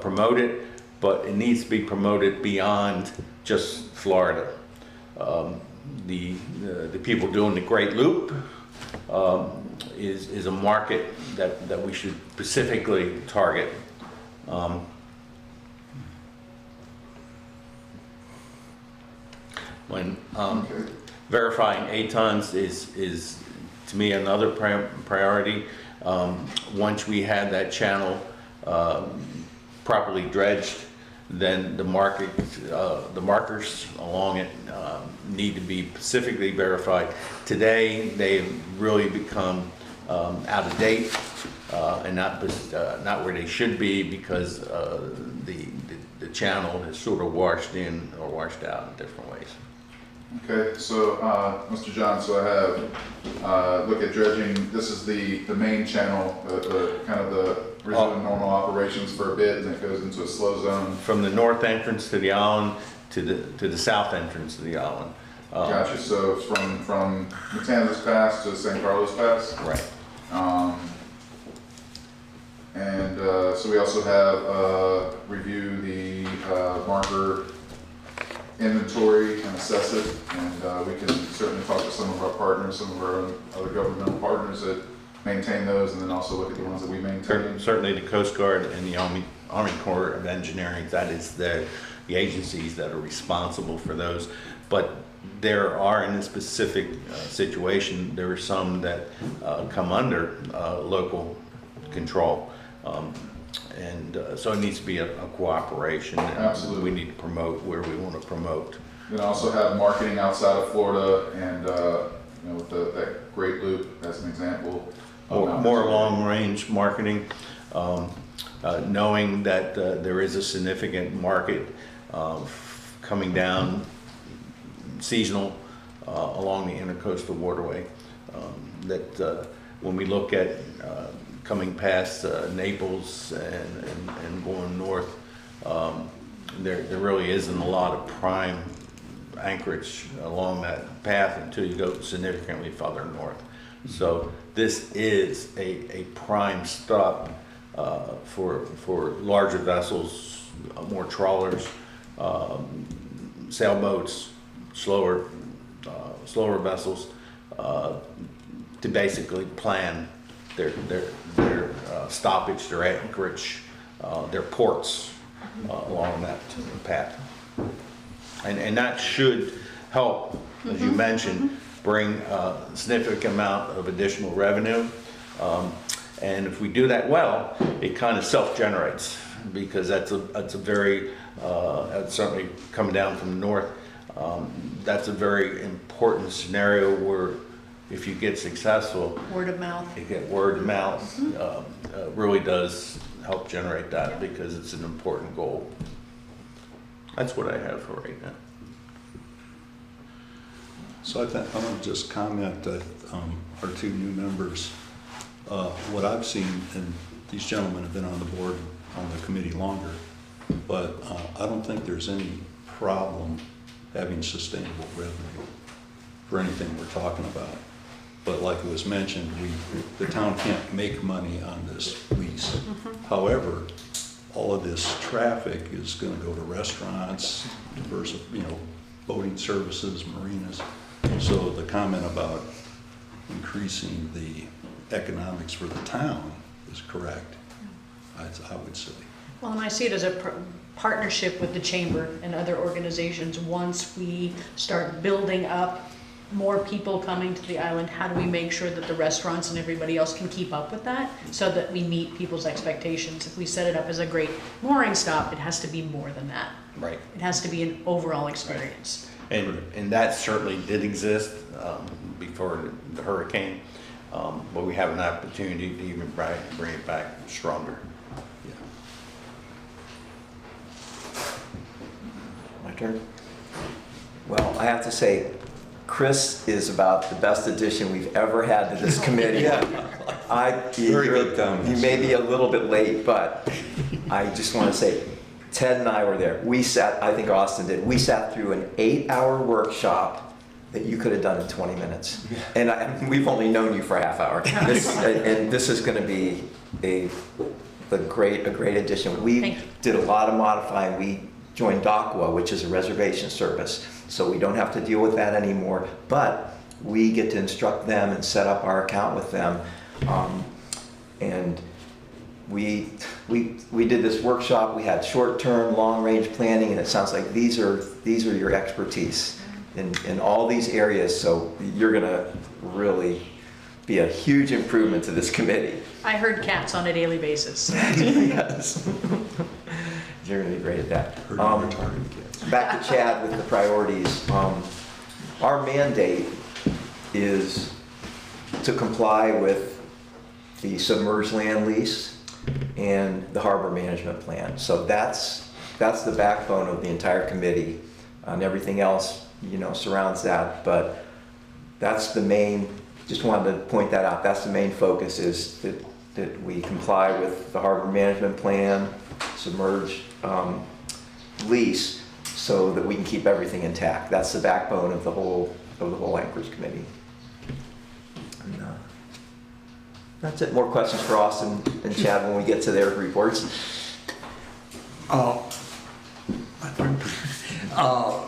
promoted, but it needs to be promoted beyond just Florida. The people doing the Great Loop is a market that we should specifically target. When verifying ATONs is to me another priority. Once we have that channel properly dredged, then the markers along it need to be specifically verified. Today, they've really become out of date and not where they should be, because the channel has sort of washed in or washed out in different ways. Okay, so Mr. John, so I have look at dredging. This is the main channel, the kind of the resume normal operations for a bit, and then it goes into a slow zone. From the north entrance to the island to the south entrance to the island. Gotcha. So it's from Matanzas Pass to San Carlos Pass. Right. So we also have review the marker inventory and assess it, and we can certainly talk to some of our partners, some of our other governmental partners that maintain those, and then also look at the ones that we maintain. Certainly the Coast Guard and the Army Corps of Engineering, that is the agencies that are responsible for those. But there are, in this specific situation, there are some that come under local control. So it needs to be a cooperation. Absolutely. We need to promote where we want to promote. Then also have marketing outside of Florida, and you know, with that Great Loop as an example. More long-range marketing, knowing that there is a significant market coming down seasonal along the intercoastal waterway. That when we look at coming past Naples and going north, there really isn't a lot of prime anchorage along that path until you go significantly farther north. So this is a prime stop for larger vessels, more trawlers, sailboats, slower vessels, to basically plan their stoppage, their anchorage, their ports along that path. And that should help, as you mentioned, bring a significant amount of additional revenue. And if we do that well, it kind of self-generates, because that's a very, certainly coming down from the north, that's a very important scenario where if you get successful, Word of mouth. you get word of mouth, really does help generate that, because it's an important goal. That's what I have for right now. So I want to just comment that our two new members, what I've seen, and these gentlemen have been on the board, on the committee longer, but I don't think there's any problem having sustainable revenue for anything we're talking about. But like it was mentioned, the town can't make money on this lease. However, all of this traffic is going to go to restaurants, diverse, boating services, marinas. So the comment about increasing the economics for the town is correct, I would say. Well, and I see it as a partnership with the chamber and other organizations. Once we start building up more people coming to the island, how do we make sure that the restaurants and everybody else can keep up with that, so that we meet people's expectations? If we set it up as a great mooring stop, it has to be more than that. Right. It has to be an overall experience. And that certainly did exist before the hurricane, but we have an opportunity to even bring it back stronger. My turn? Well, I have to say, Chris is about the best addition we've ever had to this committee. Very good comments. You may be a little bit late, but I just want to say, Ted and I were there. We sat, I think Austin did, we sat through an 8-hour workshop that you could have done in 20 minutes. And we've only known you for a half hour. And this is going to be a great addition. We did a lot of modifying. We joined DACWA, which is a reservation service. So we don't have to deal with that anymore, but we get to instruct them and set up our account with them. And we did this workshop. We had short-term, long-range planning, and it sounds like these are your expertise in all these areas. So you're gonna really be a huge improvement to this committee. I heard cats on a daily basis. Yes. You're gonna be great at that. Back to Chad with the priorities. Our mandate is to comply with the submerged land lease and the harbor management plan. So that's the backbone of the entire committee, and everything else, surrounds that. But that's the main. Just wanted to point that out. That's the main focus, is that we comply with the harbor management plan, submerged lease, so that we can keep everything intact. That's the backbone of the whole Anchorage Committee. And, that's it. More questions for Austin and Chad when we get to their reports.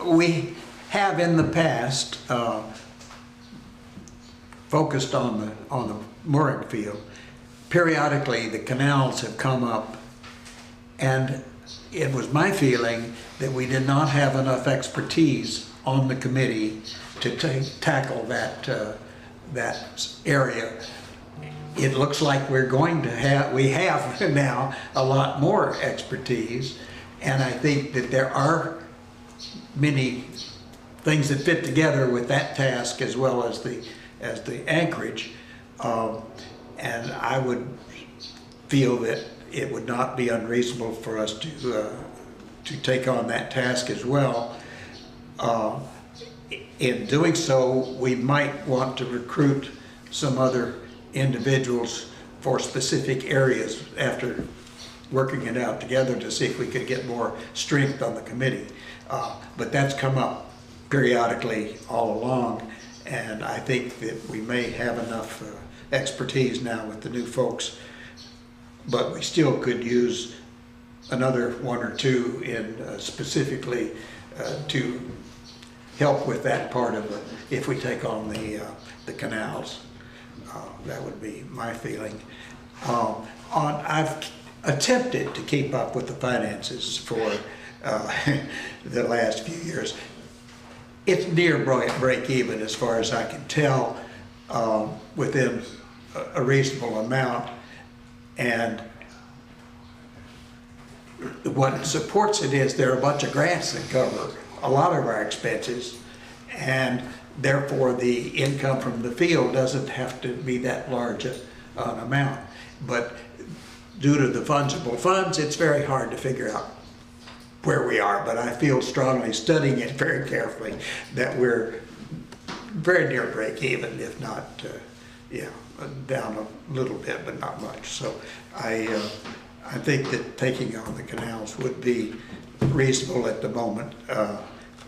We have in the past focused on the mooring field. Periodically, the canals have come up, and it was my feeling that we did not have enough expertise on the committee to tackle that area. It looks like we have now a lot more expertise, and I think that there are many things that fit together with that task as well as the anchorage, and I would feel that it would not be unreasonable for us to take on that task as well. In doing so, we might want to recruit some other individuals for specific areas after working it out together to see if we could get more strength on the committee. But that's come up periodically all along, and I think that we may have enough expertise now with the new folks, but we still could use another one or two in specifically to help with that part of it if we take on the canals. That would be my feeling. I've attempted to keep up with the finances for the last few years. It's near break even as far as I can tell, within a reasonable amount. And what supports it is there are a bunch of grants that cover a lot of our expenses, and therefore the income from the field doesn't have to be that large an amount. But due to the fungible funds, it's very hard to figure out where we are. But I feel strongly, studying it very carefully, that we're very near break even, if not, down a little bit, but not much. So I think that taking on the canals would be reasonable at the moment,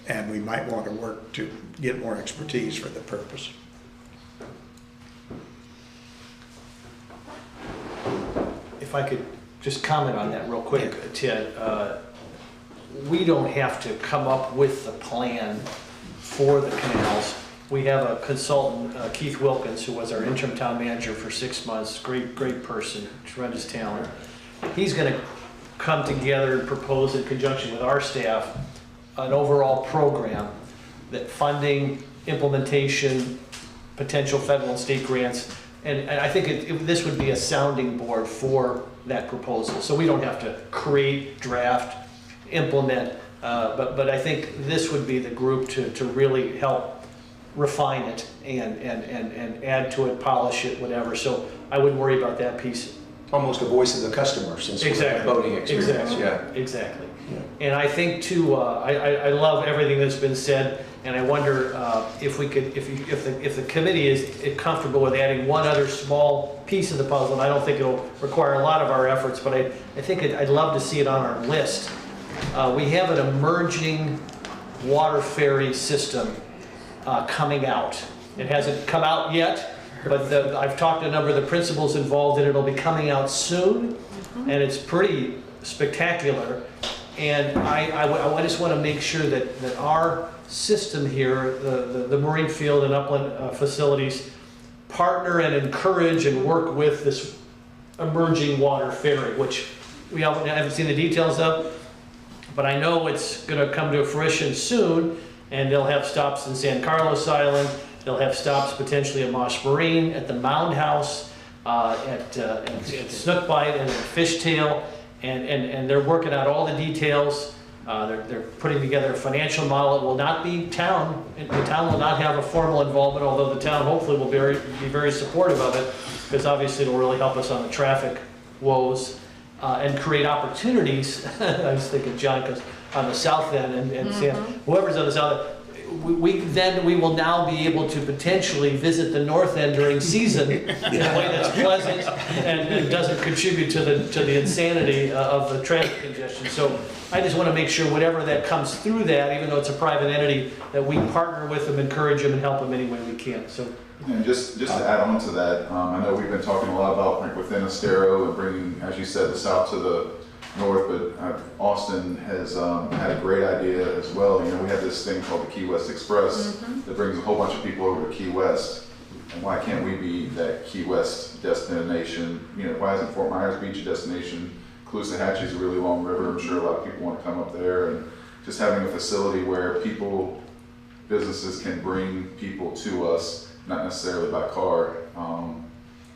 and we might want to work to get more expertise for the purpose. If I could just comment on that real quick, Ted. We don't have to come up with the plan for the canals. We have a consultant, Keith Wilkins, who was our interim town manager for 6 months, great person, tremendous talent. He's going to come together and propose in conjunction with our staff an overall program that funding, implementation, potential federal and state grants, and I think this would be a sounding board for that proposal. So we don't have to create, draft, implement, but I think this would be the group to really help refine it and add to it, polish it, whatever. So I wouldn't worry about that piece. Almost a voice of the customer, since we're Exactly. voting experience. Exactly. Yeah. Exactly. And I think too, I love everything that's been said, and I wonder if we could, if the committee is comfortable with adding one other small piece of the puzzle, and I don't think it'll require a lot of our efforts, but I think I'd love to see it on our list. We have an emerging water ferry system coming out. It hasn't come out yet, but I've talked to a number of the principals involved, and it'll be coming out soon, and it's pretty spectacular. And I just want to make sure that our system here, the marine field and upland facilities, partner and encourage and work with this emerging water ferry, which we haven't seen the details of, but I know it's going to come to fruition soon, and they'll have stops in San Carlos Island, they'll have stops potentially at Moss Marine, at the Mound House, at Snookbite and at Fishtail. And they're working out all the details. They're putting together a financial model. It will not be town. The town will not have a formal involvement, although the town hopefully will be very supportive of it, because obviously it'll really help us on the traffic woes and create opportunities. I was thinking, John, because on the south end and Sam, whoever's on the south end, we will now be able to potentially visit the north end during season in a way that's pleasant and doesn't contribute to the insanity of the traffic congestion. So I just want to make sure whatever that comes through that, even though it's a private entity, that we partner with them, encourage them, and help them any way we can. So. And just to add on to that, I know we've been talking a lot about like within Estero and bringing, as you said, the south to the north, but Austin has had a great idea as well. You know, we have this thing called the Key West Express that brings a whole bunch of people over to Key West. And why can't we be that Key West destination? You know, why isn't Fort Myers Beach a destination? Caloosahatchee is a really long river. I'm sure a lot of people want to come up there. And just having a facility where businesses can bring people to us, not necessarily by car.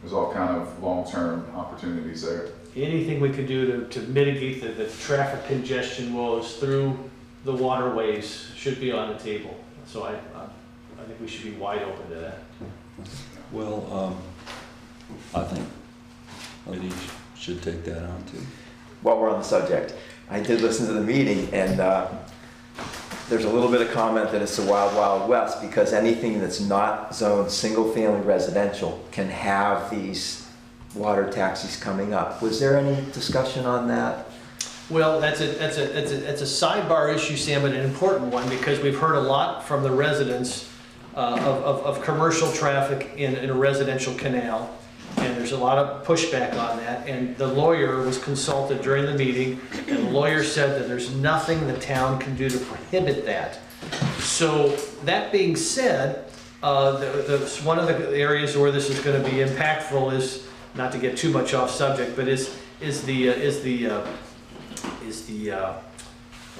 There's all kind of long-term opportunities there. Anything we can do to mitigate the traffic congestion woes through the waterways should be on the table. So I think we should be wide open to that. Well, I think Lady should take that on too. While we're on the subject, I did listen to the meeting, and there's a little bit of comment that it's the wild, wild west, because anything that's not zoned single-family residential can have these water taxis coming up. Was there any discussion on that? Well, that's a sidebar issue, Sam, but an important one, because we've heard a lot from the residents of commercial traffic in a residential canal, and there's a lot of pushback on that. And the lawyer was consulted during the meeting, and the lawyer said that there's nothing the town can do to prohibit that. So that being said, one of the areas where this is going to be impactful is, not to get too much off subject, but is the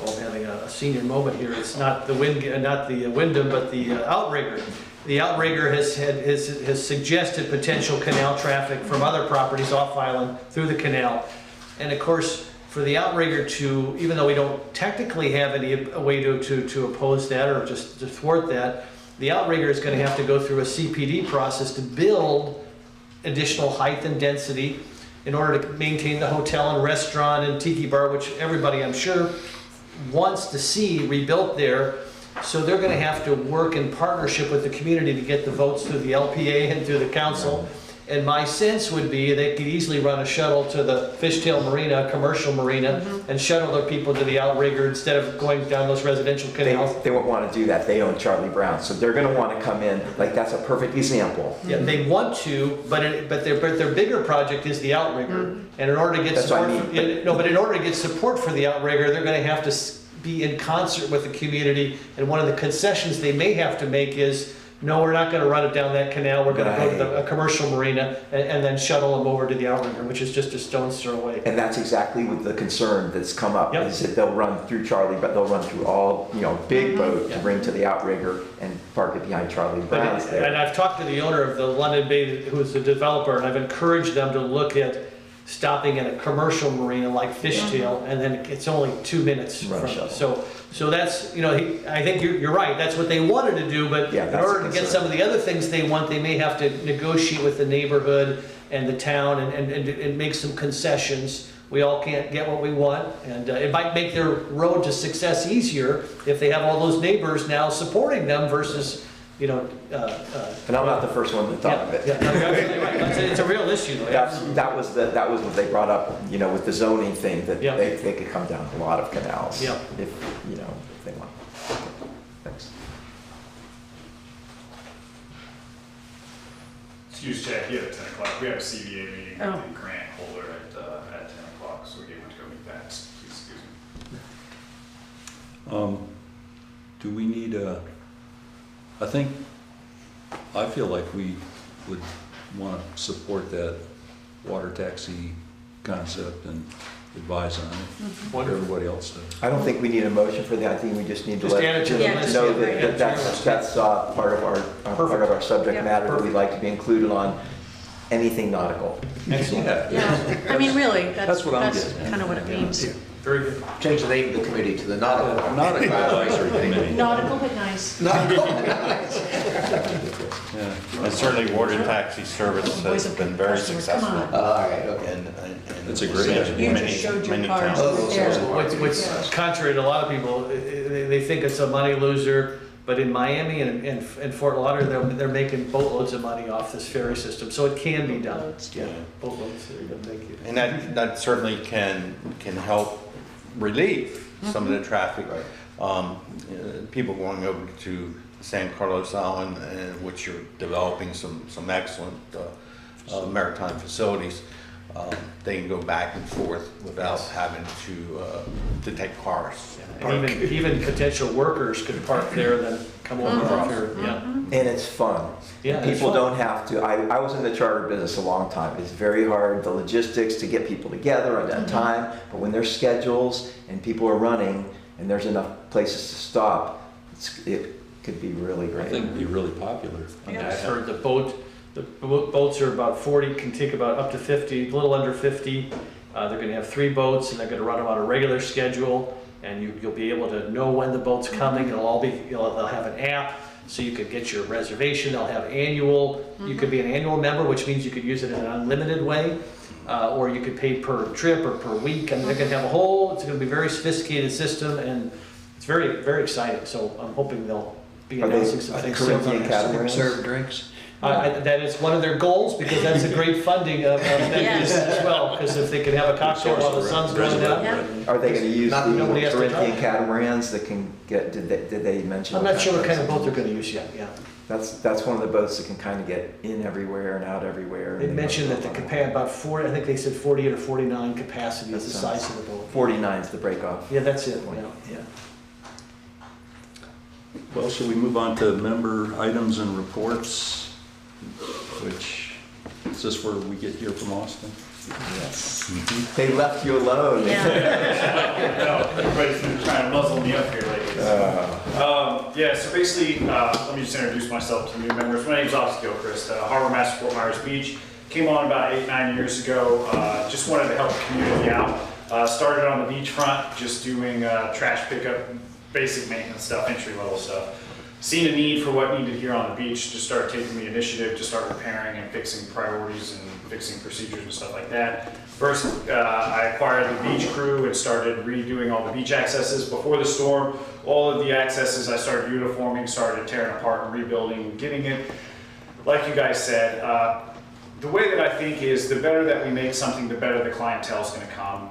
oh, I'm having a senior moment here. It's not the Wyndham, but the outrigger. The outrigger has suggested potential canal traffic from other properties off island through the canal. And of course, for the outrigger to, even though we don't technically have a way to oppose that or just to thwart that, the outrigger is going to have to go through a CPD process to build additional height and density in order to maintain the hotel and restaurant and tiki bar, which everybody, I'm sure, wants to see rebuilt there. So they're going to have to work in partnership with the community to get the votes through the LPA and through the council. And my sense would be they could easily run a shuttle to the Fishtail Marina, commercial marina, and shuttle their people to the outrigger instead of going down those residential canals. They won't want to do that. They own Charlie Brown, so they're going to want to come in. Like, that's a perfect example. Yeah, they want to, but their bigger project is the outrigger. And in order to get That's what support, I mean, but in order to get support for the outrigger, they're going to have to be in concert with the community. And one of the concessions they may have to make is, no, we're not going to run it down that canal. We're going to go to a commercial marina and then shuttle them over to the outrigger, which is just a stone's throw away. And that's exactly what the concern that's come up, Yep. is that they'll run through Charlie, but they'll run through all, big boat to bring to the outrigger and park it behind Charlie Brown's And there. I've talked to the owner of the London Bay, who's the developer, and I've encouraged them to look at stopping at a commercial marina like Fishtail, and then it's only 2 minutes Run from shuttle. so that's, I think you're right, that's what they wanted to do, but Yeah, in that's order the to get concern. some of the other things they want, they may have to negotiate with the neighborhood and the town and make some concessions. We all can't get what we want, and it might make their road to success easier if they have all those neighbors now supporting them versus, And I'm not the first one that thought of it. yeah, no, you're absolutely right. It's a real issue, though. That was what they brought up, with the zoning thing, that Yeah. they could come down a lot of canals. Yeah. If they want. Thanks. Excuse Chad, he had a 10 o'clock. We have a CBA meeting Oh. with the grant holder at 10 o'clock, so he went to go meet that. Please excuse me. Do we need I feel like we would want to support that water taxi concept and advise on it. What everybody else does. I don't think we need a motion for that. I think we just need to Just let add it to the list. know Yeah, that that's part of our subject Yeah. matter that we'd like to be included on anything nautical. Excellent. Yeah, I mean, really, That's what I'm that's getting at. kind of what it means. Very good. Change the name of the committee to the Nautical. Nautical Advisory Committee. Nautical but nice. Yeah. And certainly water taxi service Boys has of been very customers, successful. come on. All right, okay. And It's a great idea. You just showed your many cards towns. right there. What's contrary to a lot of people, they think it's a money loser, but in Miami and Fort Lauderdale, they're making boatloads of money off this ferry system, so it can be done. Yeah, boatloads, there you go, thank you. And that certainly can help relieve some of the traffic. People going over to San Carlos Island, which you're developing some excellent maritime facilities. They can go back and forth without having to take cars. And even potential workers could park there, then come over here, yeah. And it's fun. Yeah, it's People fun. don't have to, I was in the charter business a long time. It's very hard, the logistics to get people together at that time, but when there's schedules and people are running and there's enough places to stop, it could be really great. I think it'd be really popular. Yeah, I've heard the boats are about 40, can take about up to 50, a little under 50. They're gonna have 3 boats and they're gonna run them on a regular schedule. And you'll be able to know when the boat's coming. They'll have an app, so you could get your reservation. They'll have annual. You could be an annual member, which means you could use it in an unlimited way, or you could pay per trip or per week. And they're gonna have it's gonna be a very sophisticated system, and it's very, very exciting. So I'm hoping they'll be Are they announcing some things. Corinthian catamarans? Serve drinks. That is one of their goals, because that's a great funding of venues as well, because if they can have a cocktail while the sun's going down. Yeah. Are they gonna use the Nobody has to Corinthian drive. catamarans that can get, did they mention? I'm not sure what kind of boat they're gonna use yet, yeah. That's one of the boats that can kind of get in everywhere and out everywhere. They mentioned that the about 40, I think they said 48 or 49 capacity is the size of the boat. 49 is the break off. Yeah, that's it, yeah. Well, shall we move on to member items and reports? Is this where we get here from Austin? Yes. They left you alone. Yeah. No, everybody's been trying to muzzle me up here lately. Yeah, so basically, let me just introduce myself to new members. My name's obviously Gilchrist, Harbor Master, Fort Myers Beach. Came on about 8-9 years ago. Just wanted to help the community out. Started on the beachfront, just doing trash pickup, basic maintenance stuff, entry level stuff. Seen a need for what needed here on the beach, just started taking the initiative to start repairing and fixing priorities and fixing procedures and stuff like that. First, I acquired the beach crew and started redoing all the beach accesses. Before the storm, all of the accesses I started uniforming, started tearing apart and rebuilding, getting it, like you guys said, the way that I think is the better that we make something, the better the clientele is going to come.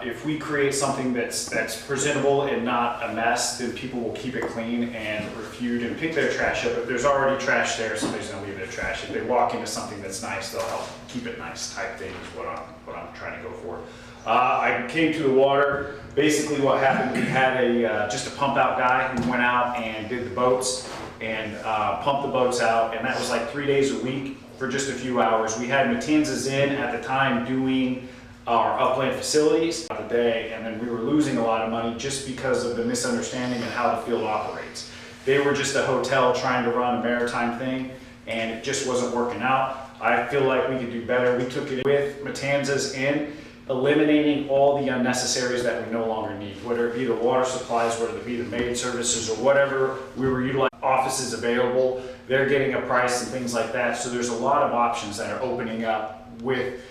If we create something that's presentable and not a mess, then people will keep it clean and refute and pick their trash up. If there's already trash there, somebody's going to leave their trash. If they walk into something that's nice, they'll help keep it nice type thing is what I'm trying to go for. I came to the water. Basically what happened, we had just a pump out guy who went out and did the boats and pumped the boats out, and that was like 3 days a week for just a few hours. We had Matanzas in at the time doing our upland facilities of the day, and then we were losing a lot of money just because of the misunderstanding of how the field operates. They were just a hotel trying to run a maritime thing, and it just wasn't working out. I feel like we could do better. We took it with Matanzas in, eliminating all the unnecessaries that we no longer need, whether it be the water supplies, whether it be the maid services, or whatever we were utilizing. Offices available, they're getting a price and things like that. So there's a lot of options that are opening up with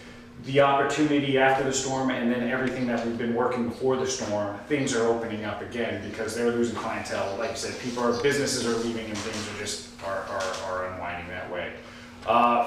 the opportunity after the storm, and then everything that we've been working before the storm. Things are opening up again because they're losing clientele. Like I said, businesses are leaving and things are just are unwinding that way.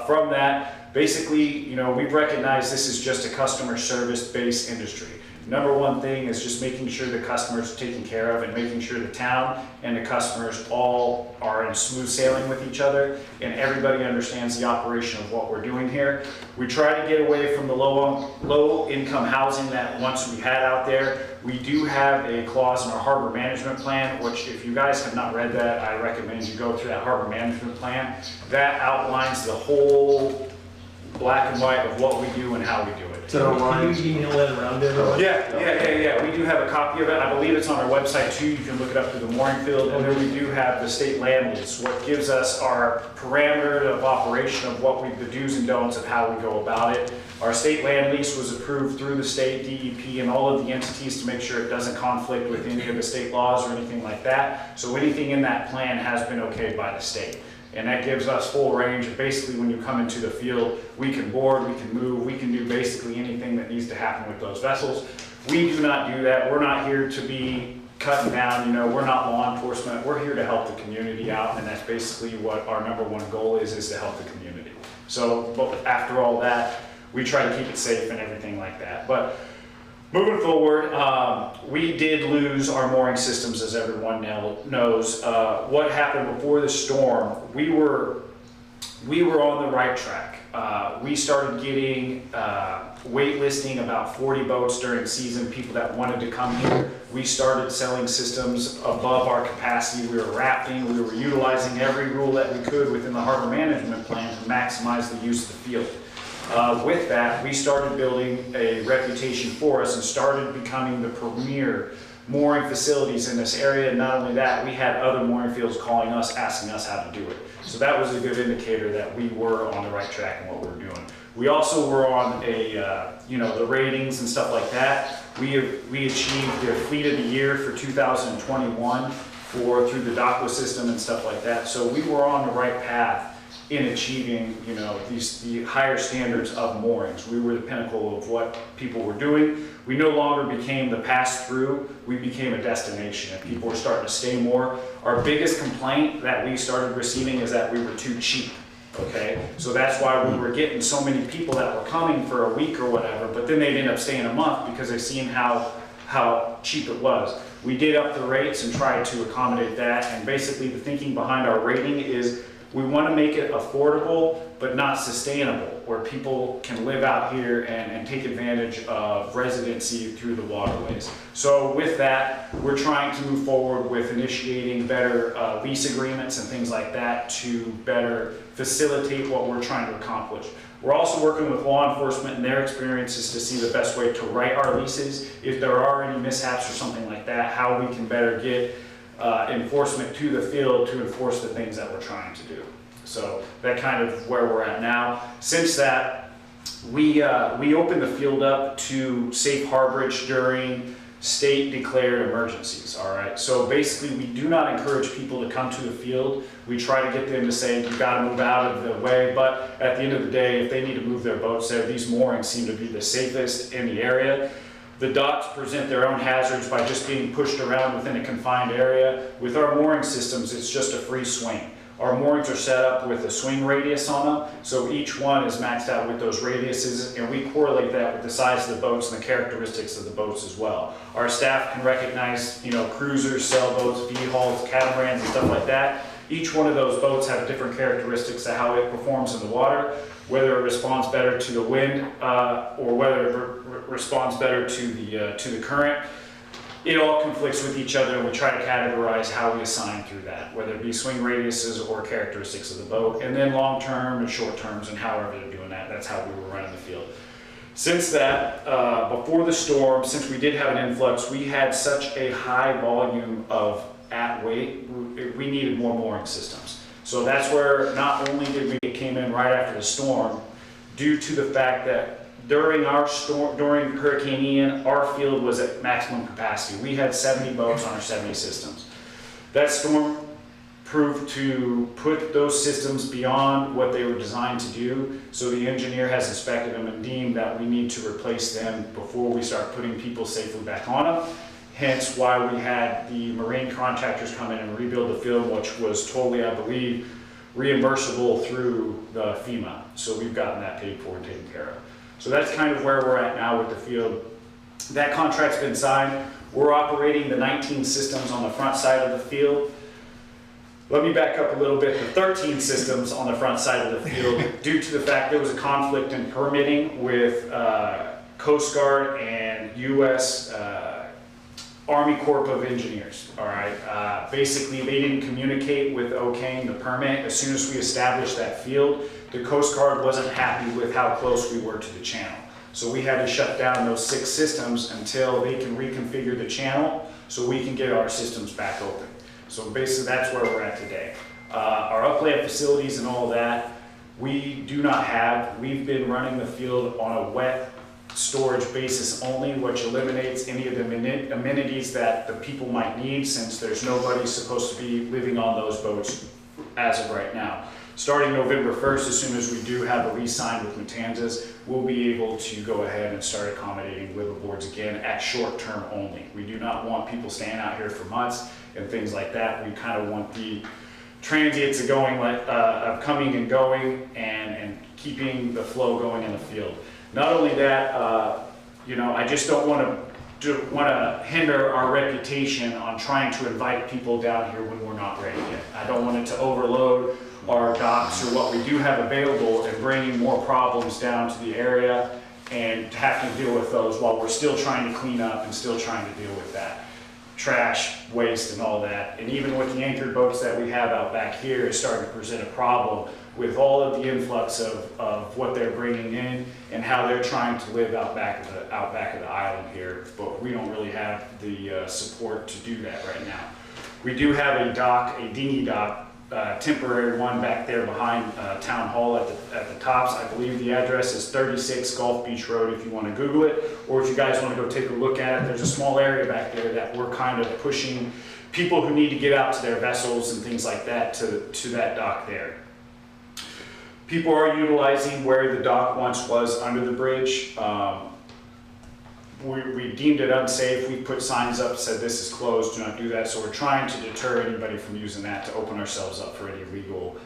From that, basically, you know, we've recognized this is just a customer service based industry. Number one thing is just making sure the customers are taken care of and making sure the town and the customers all are in smooth sailing with each other and everybody understands the operation of what we're doing here. We try to get away from the low income housing that once we had out there. We do have a clause in our harbor management plan, which if you guys have not read that, I recommend you go through that harbor management plan. That outlines the whole black and white of what we do and how we do it. So Can you email that around to everyone? Yeah. We do have a copy of it. I believe it's on our website too. You can look it up through the mooring field. And then we do have the state land lease, what gives us our parameter of operation of the do's and don'ts of how we go about it. Our state land lease was approved through the state DEP and all of the entities to make sure it doesn't conflict with any of the state laws or anything like that. So anything in that plan has been okayed by the state. And that gives us full range of basically when you come into the field, we can board, we can move, we can do basically anything that needs to happen with those vessels. We do not do that. We're not here to be cutting down, you know, we're not law enforcement. We're here to help the community out, and that's basically what our number one goal is to help the community. So, but after all that, we try to keep it safe and everything like that. But moving forward, we did lose our mooring systems, as everyone knows. What happened before the storm, we were on the right track. We started getting waitlisting about 40 boats during season, people that wanted to come here. We started selling systems above our capacity. We were rafting, we were utilizing every rule that we could within the harbor management plan to maximize the use of the field. With that, we started building a reputation for us and started becoming the premier mooring facilities in this area. And not only that, we had other mooring fields calling us, asking us how to do it. So that was a good indicator that we were on the right track in what we were doing. We also were on the ratings and stuff like that. We achieved the Fleet of the Year for 2021 through the DACWA system and stuff like that. So we were on the right path in achieving, the higher standards of moorings. We were the pinnacle of what people were doing. We no longer became the pass-through, we became a destination, and people were starting to stay more. Our biggest complaint that we started receiving is that we were too cheap, okay? So that's why we were getting so many people that were coming for a week or whatever, but then they'd end up staying a month because they've seen how cheap it was. We did up the rates and tried to accommodate that, and basically the thinking behind our rating is We want to make it affordable, but not sustainable, where people can live out here and take advantage of residency through the waterways. So with that, we're trying to move forward with initiating better lease agreements and things like that to better facilitate what we're trying to accomplish. We're also working with law enforcement and their experiences to see the best way to write our leases. If there are any mishaps or something like that, how we can better get enforcement to the field to enforce the things that we're trying to do. So that kind of where we're at now. Since that, we opened the field up to safe harborage during state declared emergencies, all right? So basically, we do not encourage people to come to the field. We try to get them to say, you gotta move out of the way, but at the end of the day, if they need to move their boats there, these moorings seem to be the safest in the area. The docks present their own hazards by just being pushed around within a confined area. With our mooring systems, it's just a free swing. Our moorings are set up with a swing radius on them, so each one is maxed out with those radiuses, and we correlate that with the size of the boats and the characteristics of the boats as well. Our staff can recognize, cruisers, sailboats, V-hulls, catamarans, and stuff like that. Each one of those boats have different characteristics of how it performs in the water, whether it responds better to the wind or whether it responds better to the current. It all conflicts with each other, and we try to categorize how we assign through that, whether it be swing radiuses or characteristics of the boat, and then long-term and short-terms, and however they're doing that. That's how we were running the field. Since that, before the storm, since we did have an influx, we had such a high volume of at weight, we needed more mooring systems. So that's where not only did we came in right after the storm, due to the fact that during Hurricane Ian, our field was at maximum capacity. We had 70 boats on our 70 systems. That storm proved to put those systems beyond what they were designed to do. So the engineer has inspected them and deemed that we need to replace them before we start putting people safely back on them. Hence why we had the marine contractors come in and rebuild the field, which was totally, I believe, reimbursable through the FEMA. So we've gotten that paid for and taken care of. So that's kind of where we're at now with the field. That contract's been signed. We're operating the 19 systems on the front side of the field. Let me back up a little bit. The 13 systems on the front side of the field, due to the fact there was a conflict in permitting with Coast Guard and U.S. Army Corps of Engineers, all right? Basically, they didn't communicate with okaying the permit. As soon as we established that field, the Coast Guard wasn't happy with how close we were to the channel. So we had to shut down those 6 systems until they can reconfigure the channel so we can get our systems back open. So basically, that's where we're at today. Our upland facilities and all that, we do not have. We've been running the field on a wet storage basis only, which eliminates any of the amenities that the people might need, since there's nobody supposed to be living on those boats as of right now. Starting November 1st, as soon as we do have a lease signed with Matanzas, we'll be able to go ahead and start accommodating liveaboards again at short term only. We do not want people staying out here for months and things like that. We kind of want the transients of going, of coming and going, and keeping the flow going in the field. Not only that, I just don't want to hinder our reputation on trying to invite people down here when we're not ready yet. I don't want it to overload our docks or what we do have available and bringing more problems down to the area and having to deal with those while we're still trying to clean up and still trying to deal with that trash, waste, and all that. And even with the anchored boats that we have out back here, is starting to present a problem with all of the influx of what they're bringing in and how they're trying to live out back of the island here. But we don't really have the support to do that right now. We do have a dock, a dinghy dock, temporary one back there behind Town Hall at the tops. I believe the address is 36 Gulf Beach Road if you want to Google it, or if you guys want to go take a look at it. There's a small area back there that we're kind of pushing people who need to get out to their vessels and things like that to that dock there. People are utilizing where the dock once was under the bridge. We deemed it unsafe. We put signs up, said this is closed, do not do that. So we're trying to deter anybody from using that to open ourselves up for any legal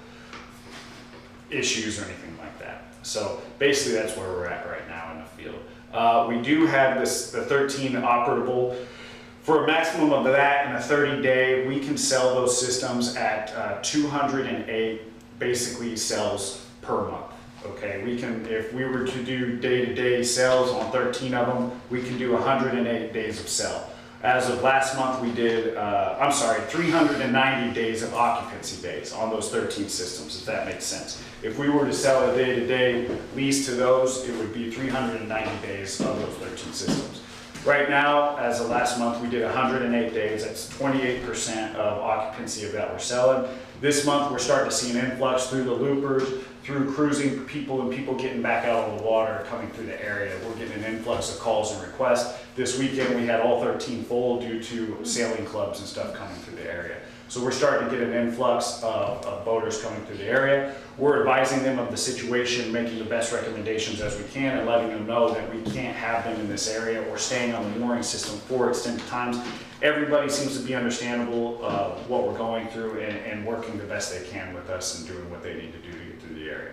issues or anything like that. So basically that's where we're at right now in the field. We do have the 13 operable. For a maximum of that in a 30-day, we can sell those systems at $208 basically sells per month. Okay, we can, if we were to do day-to-day sales on 13 of them, we can do 108 days of sell. As of last month, we did, 390 days of occupancy days on those 13 systems, if that makes sense. If we were to sell a day-to-day lease to those, it would be 390 days of those 13 systems. Right now, as of last month, we did 108 days. That's 28% of occupancy of that we're selling. This month, we're starting to see an influx through the loopers, through cruising people and people getting back out of the water, coming through the area. We're getting an influx of calls and requests. This weekend, we had all 13 full due to sailing clubs and stuff coming through the area. So we're starting to get an influx of boaters coming through the area. We're advising them of the situation, making the best recommendations as we can, and letting them know that we can't have them in this area or staying on the mooring system for extended times. Everybody seems to be understandable of what we're going through and working the best they can with us and doing what they need to do to get through the area.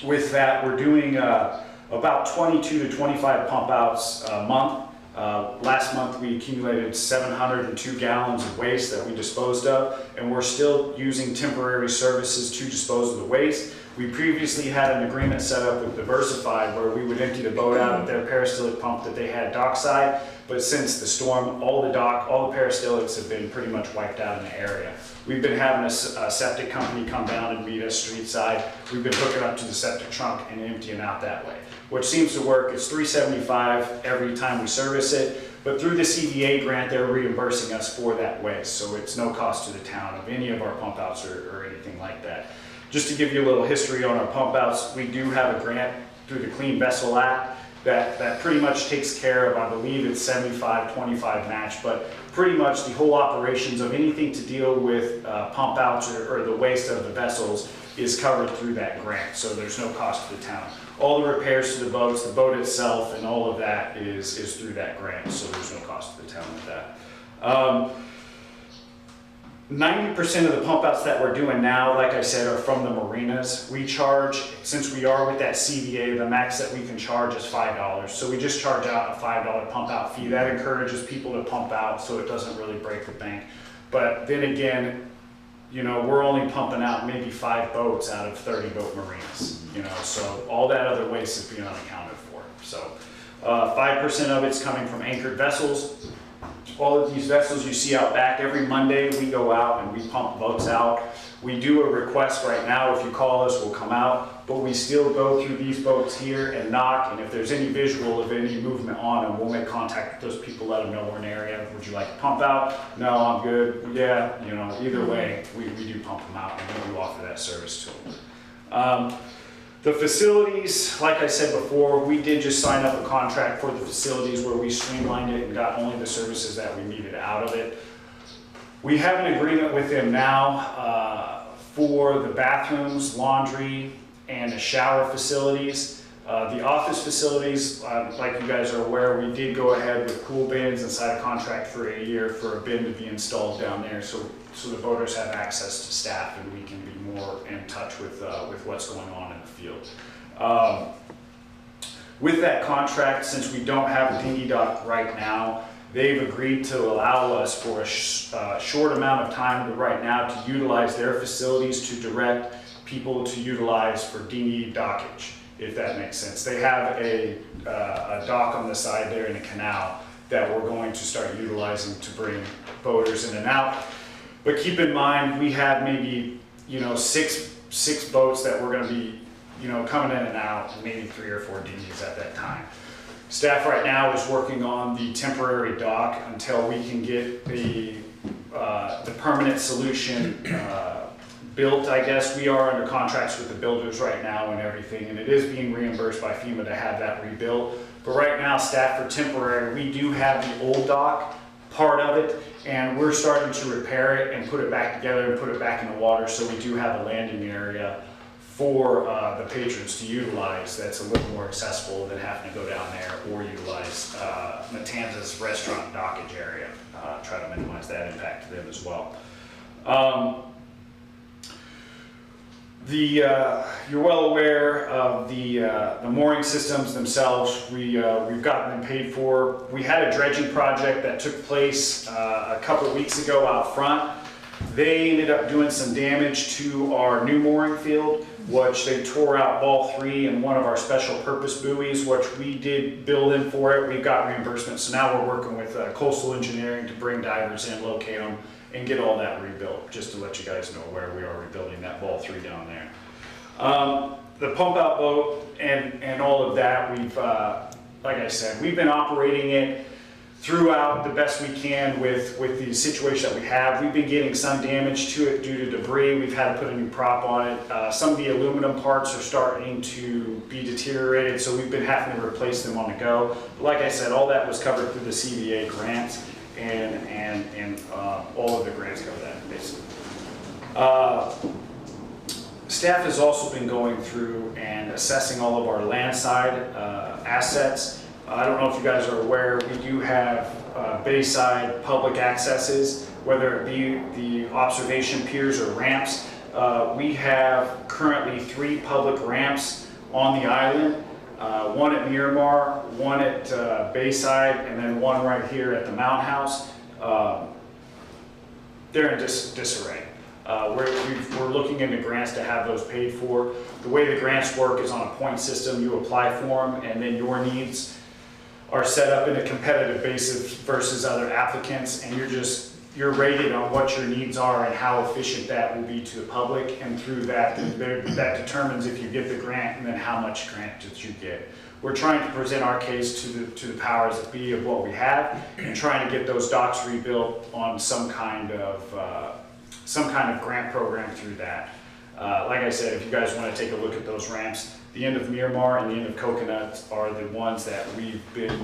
With that, we're doing about 22 to 25 pump outs a month. Last month we accumulated 702 gallons of waste that we disposed of, and we're still using temporary services to dispose of the waste. We previously had an agreement set up with Diversified where we would empty the boat out of their peristillic pump that they had dockside, but since the storm, all the peristillics have been pretty much wiped out in the area. We've been having a septic company come down and meet us street side. We've been hooking up to the septic trunk and emptying out that way, which seems to work. It's $375 every time we service it, but through the CDA grant, they're reimbursing us for that waste, so it's no cost to the town of any of our pump outs or anything like that. Just to give you a little history on our pump outs, we do have a grant through the Clean Vessel Act that pretty much takes care of, I believe it's 75-25 match, but pretty much the whole operations of anything to deal with pump outs or the waste of the vessels is covered through that grant, so there's no cost to the town. All the repairs to the boats, the boat itself, and all of that is through that grant, so there's no cost to the town with that. 90% of the pump outs that we're doing now, like I said, are from the marinas. We charge, since we are with that CVA, the max that we can charge is $5. So we just charge out a $5 pump out fee. That encourages people to pump out so it doesn't really break the bank. But then again, you know, we're only pumping out maybe 5 boats out of 30 boat marinas, you know, so all that other waste is being unaccounted for. So 5% of it's coming from anchored vessels. All of these vessels you see out back, every Monday we go out and we pump boats out. We do a request right now. If you call us, we'll come out, but we still go through these boats here and knock, and if there's any visual of any movement on them, we'll make contact with those people, let them know we're in the area. Would you like to pump out? No, I'm good. Yeah, you know, either way, we do pump them out, and we do offer that service to them. The facilities, like I said before, we did just sign up a contract for the facilities where we streamlined it and got only the services that we needed out of it. We have an agreement with them now for the bathrooms, laundry, and the shower facilities. The office facilities, like you guys are aware, we did go ahead with pool bins and sign a contract for a year for a bin to be installed down there, so the boaters have access to staff and we can be more in touch with what's going on in the field. With that contract, since we don't have a dinghy dock right now, they've agreed to allow us for a short amount of time right now to utilize their facilities to direct people to utilize for dinghy dockage, if that makes sense. They have a dock on the side there in a canal that we're going to start utilizing to bring boaters in and out. But keep in mind, we have maybe, you know, six boats that we're going to be, you know, coming in and out, maybe 3 or 4 dinghies at that time. Staff right now is working on the temporary dock until we can get the permanent solution built, I guess. We are under contracts with the builders right now and everything, and it is being reimbursed by FEMA to have that rebuilt. But right now, staff for temporary, we do have the old dock part of it, and we're starting to repair it and put it back together and put it back in the water, so we do have a landing area for the patrons to utilize that's a little more accessible than having to go down there or utilize Matanzas restaurant dockage area. Try to minimize that impact to them as well. You're well aware of the mooring systems themselves. We've gotten them paid for. We had a dredging project that took place a couple of weeks ago out front. They ended up doing some damage to our new mooring field, which they tore out ball 3 and one of our special purpose buoys, which we did build in for it. We've got reimbursement, so now we're working with coastal engineering to bring divers in, locate them, and get all that rebuilt, just to let you guys know where we are rebuilding that ball 3 down there. The pump out boat and all of that, we've, like I said, we've been operating it throughout the best we can with the situation that we have. We've been getting some damage to it due to debris. We've had to put a new prop on it. Some of the aluminum parts are starting to be deteriorated, so we've been having to replace them on the go. But like I said, all that was covered through the CVA grants, and all of the grants cover that, basically. Staff has also been going through and assessing all of our landside assets. I don't know if you guys are aware, we do have bayside public accesses, whether it be the observation piers or ramps. We have currently 3 public ramps on the island, one at Miramar, one at Bayside, and then one right here at the Mount House. They're in disarray. We're looking into grants to have those paid for. The way the grants work is on a point system. You apply for them, and then your needs are set up in a competitive basis versus other applicants, and you're rated on what your needs are and how efficient that will be to the public, and through that determines if you get the grant and then how much grant did you get. We're trying to present our case to the powers that be of what we have, and trying to get those docks rebuilt on some kind of grant program through that. Like I said, if you guys want to take a look at those ramps, the end of Miramar and the end of Coconut are the ones that we've been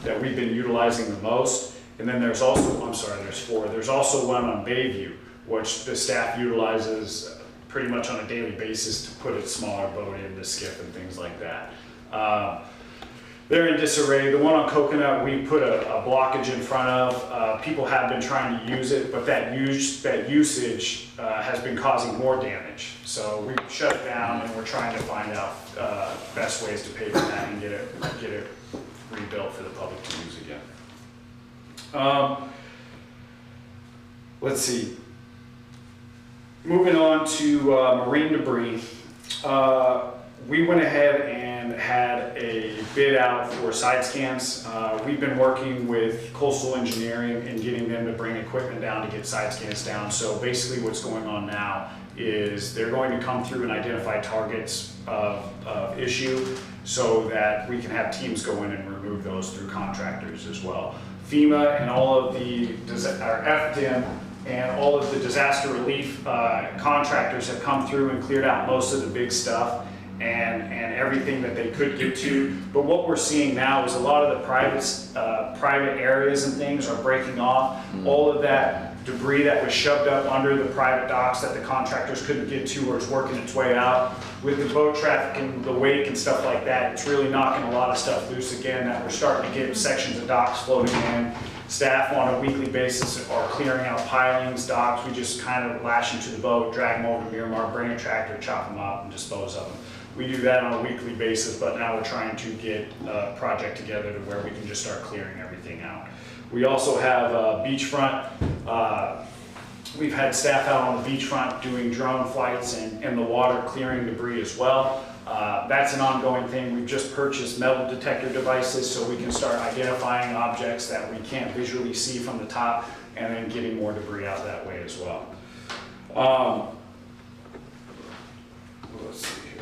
utilizing the most. And then there's also, I'm sorry, there's 4. There's also one on Bayview, which the staff utilizes pretty much on a daily basis to put a smaller boat in, the skiff and things like that. They're in disarray. The one on Coconut, we put a blockage in front of. People have been trying to use it, but that usage has been causing more damage. So we shut it down, and we're trying to find out best ways to pay for that and get it rebuilt for the public to use again. Let's see. Moving on to marine debris. We went ahead and had a bid out for side scans. We've been working with coastal engineering and getting them to bring equipment down to get side scans down. So basically what's going on now is they're going to come through and identify targets of issue so that we can have teams go in and remove those through contractors as well. FEMA and all of the, our FDIM and all of the disaster relief contractors have come through and cleared out most of the big stuff and everything that they could get to. But what we're seeing now is a lot of the private areas and things are breaking off. All of that debris that was shoved up under the private docks that the contractors couldn't get to or is working its way out. With the boat traffic and the wake and stuff like that, it's really knocking a lot of stuff loose again, that we're starting to get sections of docks floating in. Staff on a weekly basis are clearing out pilings, docks. We just kind of lash into the boat, drag them over to Miramar, bring a tractor, chop them up, and dispose of them. We do that on a weekly basis, but now we're trying to get a project together to where we can just start clearing everything out. We also have beachfront. We've had staff out on the beachfront doing drone flights and in the water clearing debris as well. That's an ongoing thing. We've just purchased metal detector devices so we can start identifying objects that we can't visually see from the top and then getting more debris out that way as well. Let's see here.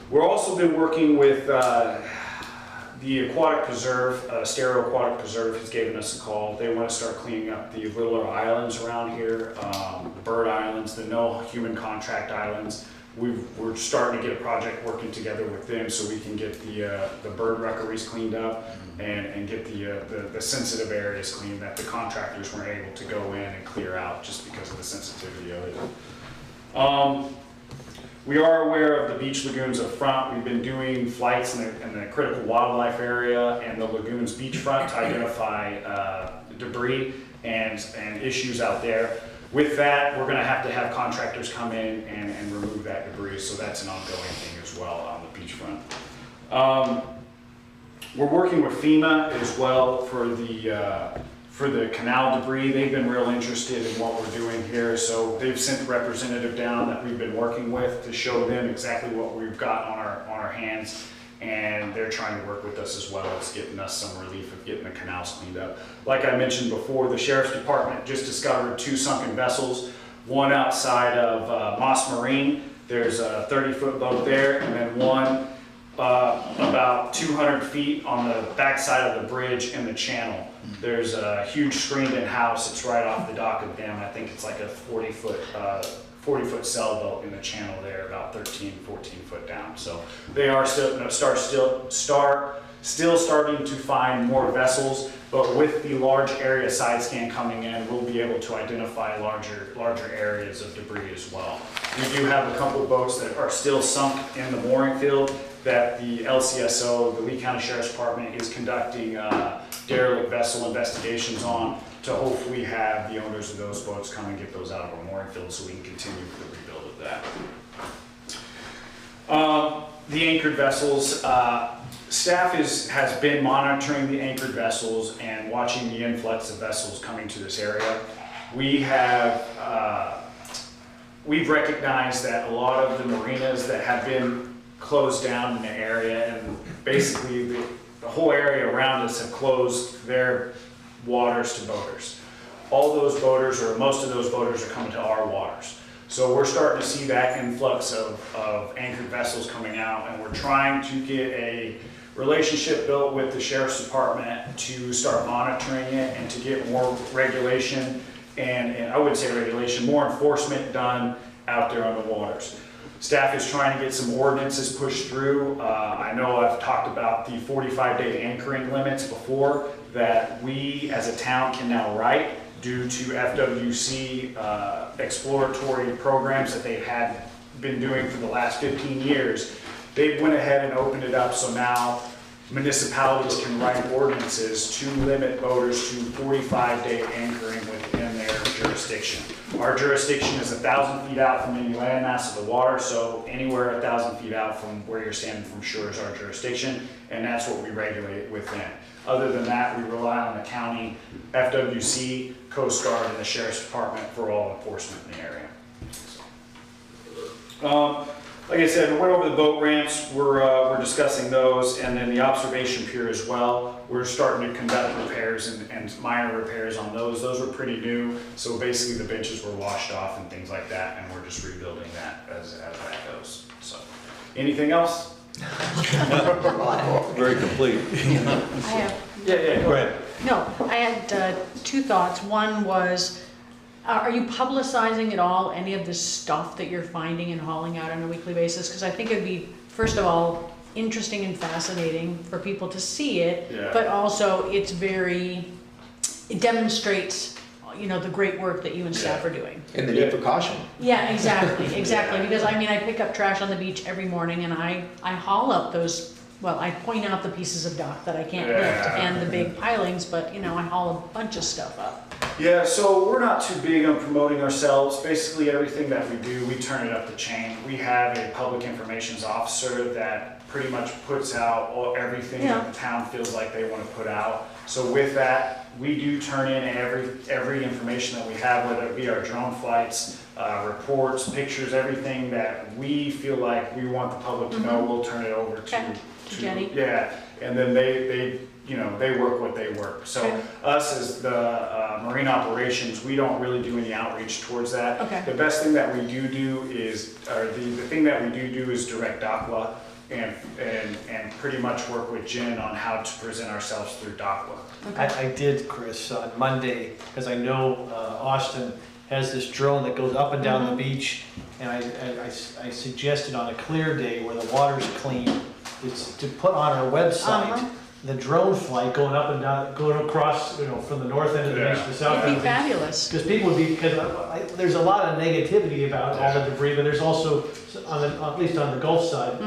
We're also been working with the aquatic preserve. Stereo Aquatic Preserve has given us a call. They want to start cleaning up the littler islands around here, the bird islands, the no human contract islands. We're starting to get a project working together with them so we can get the bird rookeries cleaned up and get the sensitive areas cleaned that the contractors weren't able to go in and clear out just because of the sensitivity of it. We are aware of the beach lagoons up front. We've been doing flights in the critical wildlife area and the lagoons beachfront to identify debris and issues out there. With that, we're going to have contractors come in and remove that debris, so that's an ongoing thing as well on the beachfront. We're working with FEMA as well for for the canal debris. They've been real interested in what we're doing here, so they've sent a representative down that we've been working with to show them exactly what we've got on our hands, and they're trying to work with us as well as getting us some relief of getting the canals cleaned up. Like I mentioned before, the Sheriff's Department just discovered 2 sunken vessels, one outside of Moss Marine. There's a 30-foot boat there, and then one about 200 feet on the backside of the bridge in the channel. There's a huge screened-in house. It's right off the dock of the dam. I think it's like a 40-foot sailboat in the channel there, about 13, 14 foot down. So they are still starting to find more vessels, but with the large area side scan coming in, we'll be able to identify larger areas of debris as well. We do have a couple boats that are still sunk in the mooring field that the LCSO, the Lee County Sheriff's Department, is conducting derelict vessel investigations on, to hopefully have the owners of those boats come and get those out of our mooring field so we can continue the rebuild of that. The anchored vessels, staff has been monitoring the anchored vessels and watching the influx of vessels coming to this area. We've recognized that a lot of the marinas that have been closed down in the area, and basically the whole area around us have closed their waters to boaters. All those boaters, or most of those boaters, are coming to our waters. So we're starting to see that influx of anchored vessels coming out, and we're trying to get a relationship built with the Sheriff's Department to start monitoring it and to get more regulation, and I wouldn't say regulation, more enforcement done out there on the waters. Staff is trying to get some ordinances pushed through. I know I've talked about the 45-day anchoring limits before that we as a town can now write due to FWC exploratory programs that they've been doing for the last 15 years. They went ahead and opened it up so now municipalities can write ordinances to limit boaters to 45-day anchoring within their jurisdiction. Our jurisdiction is 1,000 feet out from any landmass of the water, so anywhere 1,000 feet out from where you're standing from shore is our jurisdiction, and that's what we regulate within. Other than that, we rely on the county, FWC, Coast Guard, and the Sheriff's Department for all enforcement in the area. Like I said, we went over the boat ramps, we're discussing those, and then the observation pier as well. We're starting to conduct repairs and minor repairs on those. Those were pretty new, so basically the benches were washed off and things like that, and we're just rebuilding that as that goes. So, anything else? Very complete. I have, Yeah, Go ahead. no, I had 2 thoughts. One was, are you publicizing at all any of the stuff that you're finding and hauling out on a weekly basis? Because I think it'd be, first of all, interesting and fascinating for people to see it, Yeah. but also it demonstrates, you know, the great work that you and staff are doing. And the need for caution. Yeah, exactly, because I mean, I pick up trash on the beach every morning and I haul up those, well, I point out the pieces of dock that I can't lift Yeah. and the big pilings, but you know, I haul a bunch of stuff up. Yeah, so we're not too big on promoting ourselves. Basically, everything that we do, we turn it up the chain. We have a public information officer that pretty much puts out everything Yeah. that the town feels like they want to put out. So with that, we do turn in every information that we have, whether it be our drone flights, reports, pictures, everything that we feel like we want the public to know, we'll turn it over to Jenny. Yeah, and then they you know, they work what they work. So Okay. us as the marine operations, we don't really do any outreach towards that. Okay. The best thing that we do is, or the thing that we do is direct DACWA and pretty much work with Jen on how to present ourselves through DACWA. I did, Chris, on Monday, because I know Austin has this drone that goes up and down the beach, and I suggested on a clear day where the water's clean, is to put on our website the drone flight going up and down, going across, you know, from the north end of the beach to the south end It'd of be the beach. fabulous. Because people would be, because there's a lot of negativity about all the debris, but there's also, at least on the Gulf side,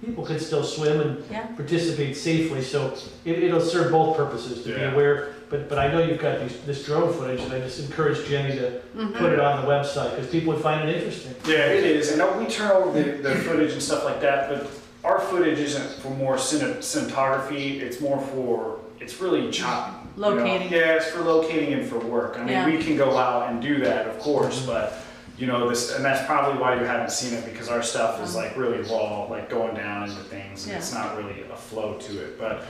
people can still swim and Yeah. participate safely, so it'll serve both purposes, to be Yeah. aware. But I know you've got this drone footage, and I just encourage Jenny to put it on the website, because people would find it interesting. Yeah, it is, and we turn over the footage and stuff like that, but our footage isn't for more cinematography, it's more for, it's really choppy. Locating. Yeah, it's for locating and for work. I mean, Yeah. we can go out and do that, of course, but, you know, and that's probably why you haven't seen it, because our stuff is like really raw, like going down into things, and it's not really a flow to it. But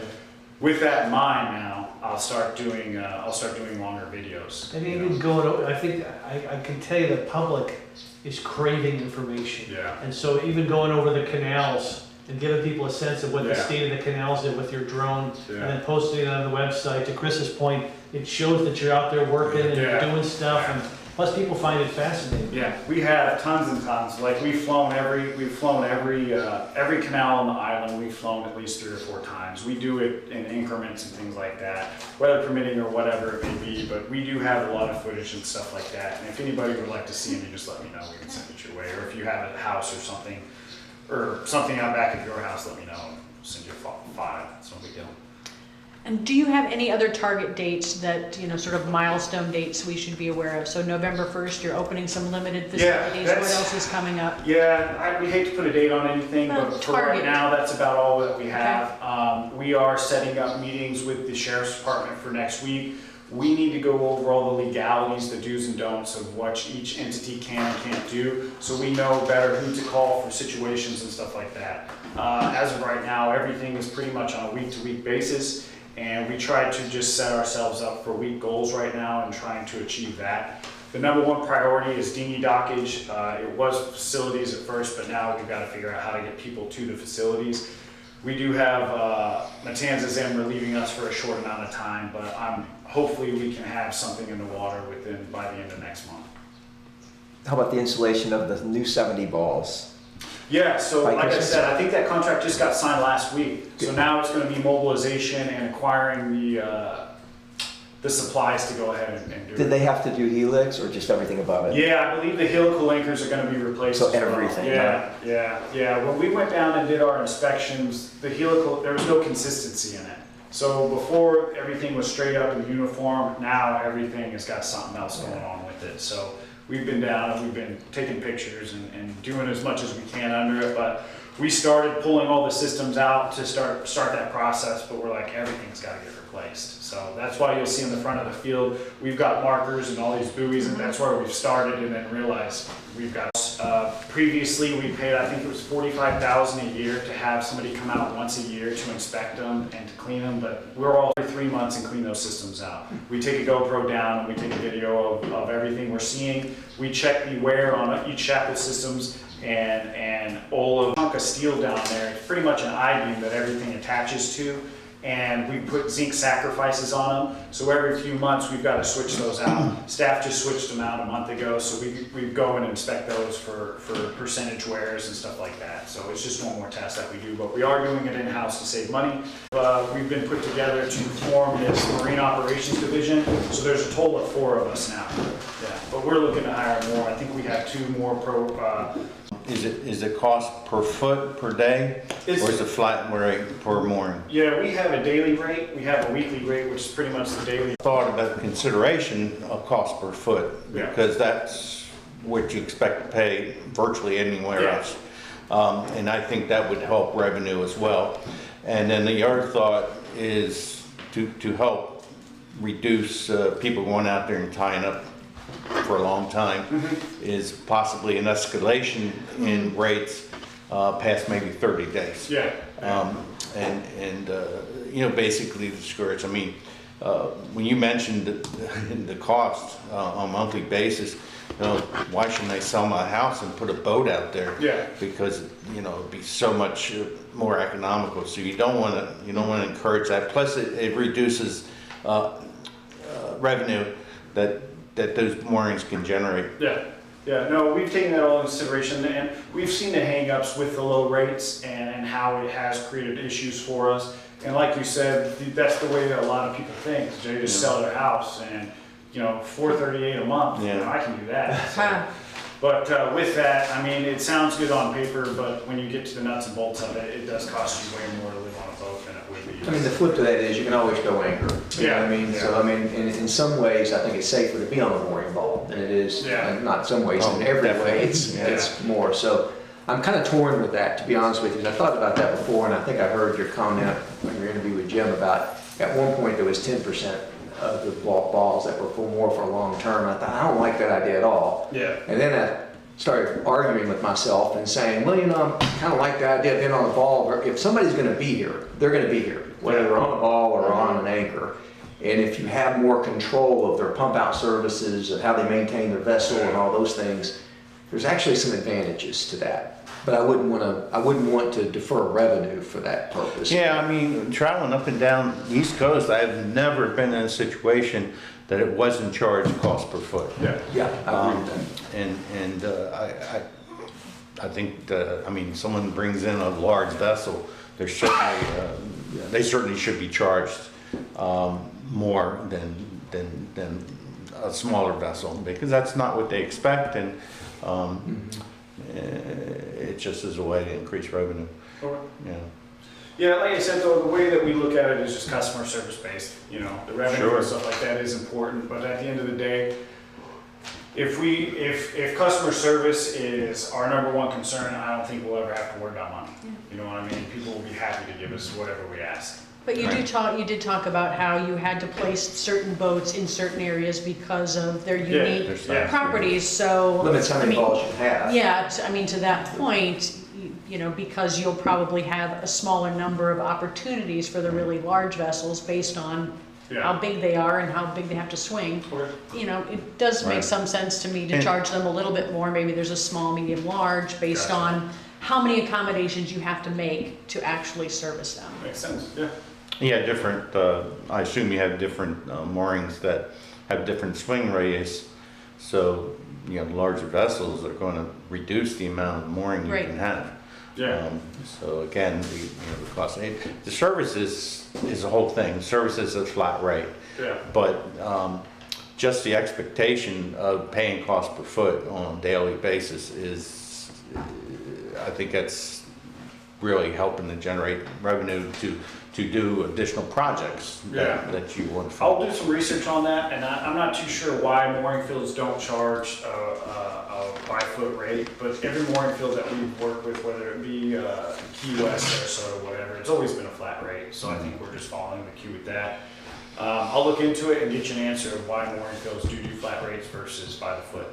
with that in mind now, I'll start doing longer videos. And you know? even going, I think, I can tell you the public is craving information. Yeah. And so even going over the canals and giving people a sense of what the Yeah. state of the canals is with your drone, Yeah. and then posting it on the website, to Chris's point, it shows that you're out there working and Yeah. doing stuff, and plus people find it fascinating. Yeah, we have tons and tons. Like we've flown every canal on the island. We've flown at least 3 or 4 times. We do it in increments and things like that, weather permitting or whatever it may be. But we do have a lot of footage and stuff like that. And if anybody would like to see them, you just let me know. We can send it your way. Or if you have a house or something out back at your house, let me know. I'll send you a file. It's no big deal. And do you have any other target dates that, you know, sort of milestone dates we should be aware of? So November 1st, you're opening some limited facilities. What else is coming up? Yeah, we hate to put a date on anything, but for right Target. now, that's about all that we have. We are setting up meetings with the Sheriff's Department for next week. We need to go over all the legalities, the do's and don'ts of what each entity can and can't do, so we know better who to call for situations and stuff like that. As of right now, everything is pretty much on a week-to-week basis, and we try to just set ourselves up for week goals right now and trying to achieve that. The number one priority is dinghy dockage. It was facilities at first, but now we've got to figure out how to get people to the facilities. We do have Matanzas and relieving us for a short amount of time, but hopefully we can have something in the water by the end of next month. How about the installation of the new 70 balls? Yeah, so like I said, I think that contract just got signed last week. So now it's going to be mobilization and acquiring the supplies to go ahead and do it. Did they have to do helix or just everything above it? Yeah, I believe the helical anchors are going to be replaced. So as well. everything, Yeah. When we went down and did our inspections, the helical, there was no consistency in it. So before everything was straight up and uniform, now everything has got something else going on with it. So we've been down and we've been taking pictures and doing as much as we can under it, but we started pulling all the systems out to start that process, but we're like, everything's got to get replaced. So that's why you'll see in the front of the field, we've got markers and all these buoys, and that's where we've started and then realized we've got, previously we paid, I think it was $45,000 a year to have somebody come out once a year to inspect them and to clean them, but we're all every 3 months and clean those systems out. We take a GoPro down and we take a video of everything we're seeing. We check the wear on each shackle systems and all of a chunk of steel down there. It's pretty much an I-beam that everything attaches to. And we put zinc sacrifices on them. So every few months we've got to switch those out. Staff just switched them out a month ago, so we go and inspect those for percentage wears and stuff like that. So it's just one more test that we do, but we are doing it in-house to save money. We've been put together to form this Marine Operations Division, so there's a total of 4 of us now. Yeah, but we're looking to hire more. I think we have 2 more Is it cost per foot per day, or is it flat rate per mooring? Yeah, we have a daily rate, we have a weekly rate, which is pretty much the daily. Thought about consideration of cost per foot, because that's what you expect to pay virtually anywhere else. And I think that would help revenue as well. And then the other thought is to help reduce people going out there and tying up for a long time, is possibly an escalation in rates past maybe 30 days. You know, basically discourage. I mean, when you mentioned the cost on a monthly basis, you know, why shouldn't they sell my house and put a boat out there? Because, you know, it'd be so much more economical. So you don't want to encourage that. Plus, it reduces revenue that those moorings can generate. No, we've taken that all into consideration, and we've seen the hang-ups with the low rates and how it has created issues for us. And like you said, that's the way that a lot of people think. They just sell their house and, you know, $438 a month, you know, I can do that. So. But with that, I mean, it sounds good on paper, but when you get to the nuts and bolts of it, it does cost you way more to live on a boat than it would be. I mean, the flip to that is you can always go anchor. You know what I mean? So, I mean, in some ways, I think it's safer to be on a mooring ball than it is, not some ways, in every way, it's more. So I'm kind of torn with that, to be honest with you. And I thought about that before, and I think I heard your comment on your interview with Jim about, at one point there was 10% of the balls that were more for long term. I thought, I don't like that idea at all. Yeah. And then I started arguing with myself and saying, well, I kind of like the idea of being on the ball. If somebody's going to be here, they're going to be here, whether they're on a ball or on an anchor. And if you have more control of their pump out services, of how they maintain their vessel and all those things, there's actually some advantages to that. But I wouldn't want to defer revenue for that purpose. Yeah, I mean, traveling up and down the East Coast, I've never been in a situation that it wasn't charged cost per foot. Yeah. Yeah, I agree with that. I think, I mean, someone brings in a large vessel, they certainly should be charged more than a smaller vessel, because that's not what they expect, and it just is a way to increase revenue. Okay. Yeah. Yeah, like I said, though, the way that we look at it is just customer service based. The revenue Sure. and stuff like that is important, but at the end of the day, if customer service is our number one concern, I don't think we'll ever have to worry about money. You know what I mean? People will be happy to give us whatever we ask. But you did talk about how you had to place certain boats in certain areas because of their unique there's that. properties, so. Limits how many balls you have. Yeah, to that point, because you'll probably have a smaller number of opportunities for the really large vessels based on how big they are and how big they have to swing. It does make Right. some sense to me to And- charge them a little bit more. Maybe there's a small, medium, large based Gotcha. on how many accommodations you have to make to actually service them. Makes sense, yeah. Yeah, different, I assume you have different moorings that have different swing radius, so, larger vessels are going to reduce the amount of mooring you Right. can have. Yeah. So again, the cost, the service is a whole thing. Service is a flat rate, Yeah. but just the expectation of paying cost per foot on a daily basis is, I think that's really helping to generate revenue to do additional projects that you want to. I'll do some research on that, and I'm not too sure why mooring fields don't charge a by foot rate, but every mooring field that we've worked with, whether it be Key West, Sarasota, whatever, it's always been a flat rate, so I think we're just following the cue with that. I'll look into it and get you an answer of why mooring fields do flat rates versus by the foot.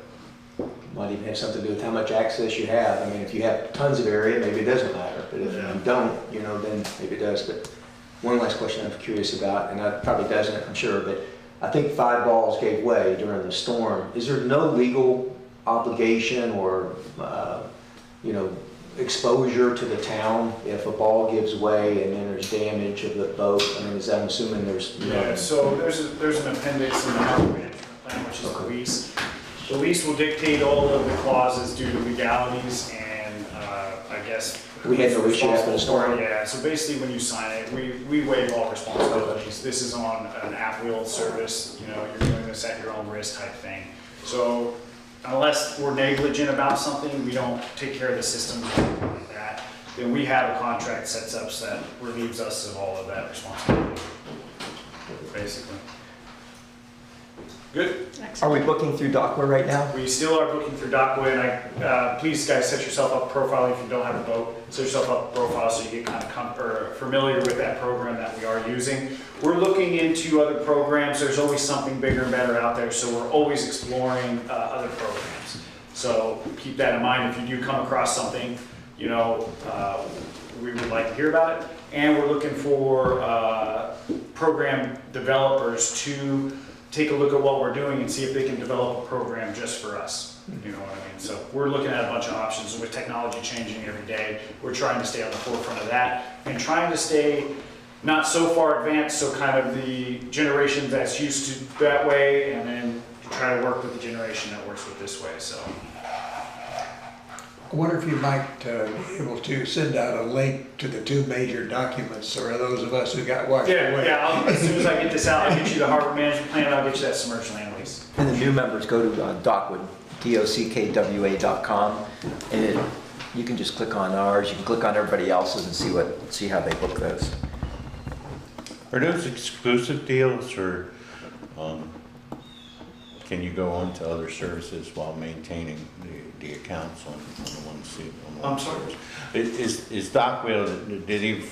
Might even have something to do with how much access you have. I mean, if you have tons of area, maybe it doesn't matter, but if you don't, then maybe it does. But one last question I'm curious about, and that probably doesn't, I'm sure, but I think 5 balls gave way during the storm. Is there no legal obligation or, exposure to the town if a ball gives way and then there's damage of the boat? I mean, I'm assuming there's... Yeah, so there's an appendix in the harbor management plan, which is the lease. The lease will dictate all of the clauses due to legalities and, I guess... We had no issue after the storm? Yeah, so basically when you sign it, we waive all responsibilities. This is on an at-will service, you're doing this at your own risk type thing. So unless we're negligent about something, we don't take care of the systems or anything like that, then we have a contract sets up that relieves us of all of that responsibility, basically. Good? Are we booking through Dockware right now? We still are booking through Dockway, and please guys set yourself up a profile if you don't have a boat. Set yourself up a profile so you get kind of familiar with that program that we are using. We're looking into other programs. There's always something bigger and better out there, so we're always exploring other programs. So keep that in mind. If you do come across something, we would like to hear about it. And we're looking for program developers to take a look at what we're doing and see if they can develop a program just for us. You know what I mean? So we're looking at a bunch of options. With technology changing every day, we're trying to stay on the forefront of that and trying to stay not so far advanced, so kind of the generation that's used to that way, and then try to work with the generation that works with this way. So I wonder if you might be able to send out a link to the 2 major documents, or those of us who got washed away. as soon as I get this out, I'll get you the harbor management plan, I'll get you that submerged land lease. And the new members go to Dockwood, DOCKWA.com, and you can just click on ours. You can click on everybody else's and see how they book those. Are those exclusive deals, or can you go on to other services while maintaining the accounts on the one seat? I'm sorry? Is Dockwell, did he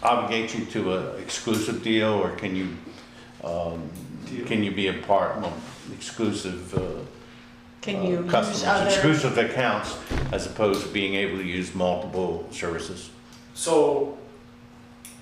obligate you to an exclusive deal, or can you can you be a part, well, exclusive Can you use customers, other? exclusive accounts, as opposed to being able to use multiple services? So,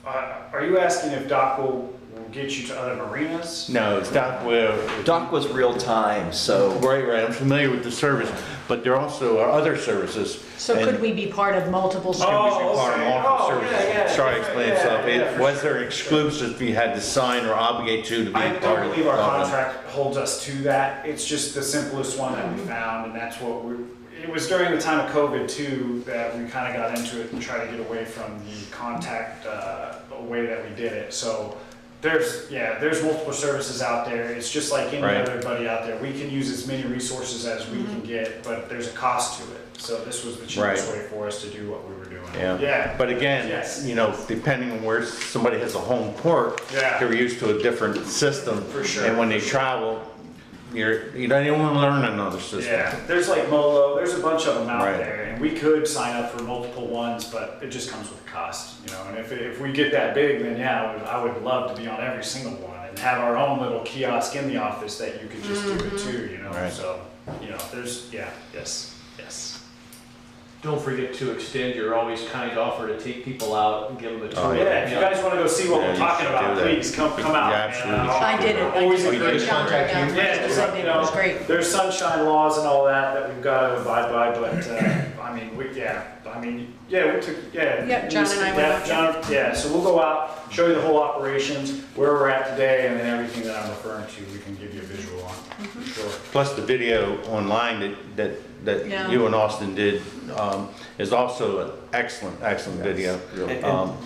are you asking if Doc will get you to other marinas? No, it's not, well. Doc was real time, so Right, I'm familiar with the service, but there also are other services. So and could we be part of multiple Oh, services? part of okay. multiple Oh, services. yeah, yeah, Sorry, different, explain yeah, itself. yeah, for Was sure. there exclusive you had to sign or obligate to be I part don't of? believe our of it? contract holds us to that. It's just the simplest one that we found, and that's what it was during the time of COVID too, that we kind of got into it and tried to get away from the contact way that we did it. So there's multiple services out there. It's just like any Right. everybody out there. We can use as many resources as we can get, but there's a cost to it. So this was the cheapest Right. way for us to do what we were doing. Yeah, but again, Yes. you know, depending on where somebody has a home port, Yeah. they're used to a different system. For sure. And when they travel, you don't even want to learn another system. Yeah, there's like Molo, there's a bunch of them out Right. there, and we could sign up for multiple ones, but it just comes with a cost, you know, and if we get that big, then yeah, I would love to be on every single one and have our own little kiosk in the office that you could just do it too, you know, Right. so, you know, yes. Don't forget to extend your always kind offer to take people out and give them a tour. Oh, Yeah, if you guys wanna go see what Yeah, we're you talking should about, do that. please come out. Yeah, man. absolutely. I did it. Always I did encourage it. John, contact yeah. you. Yeah, just I like, did. you It was know, great. there's sunshine laws and all that we've gotta abide by, but, I mean, we took, Yeah, John and I went out, John, yeah, so we'll go out, show you the whole operations, where we're at today, and then everything that I'm referring to, we can give you a visual on, for sure. Plus the video online that Yeah. you and Austin did is also an excellent video.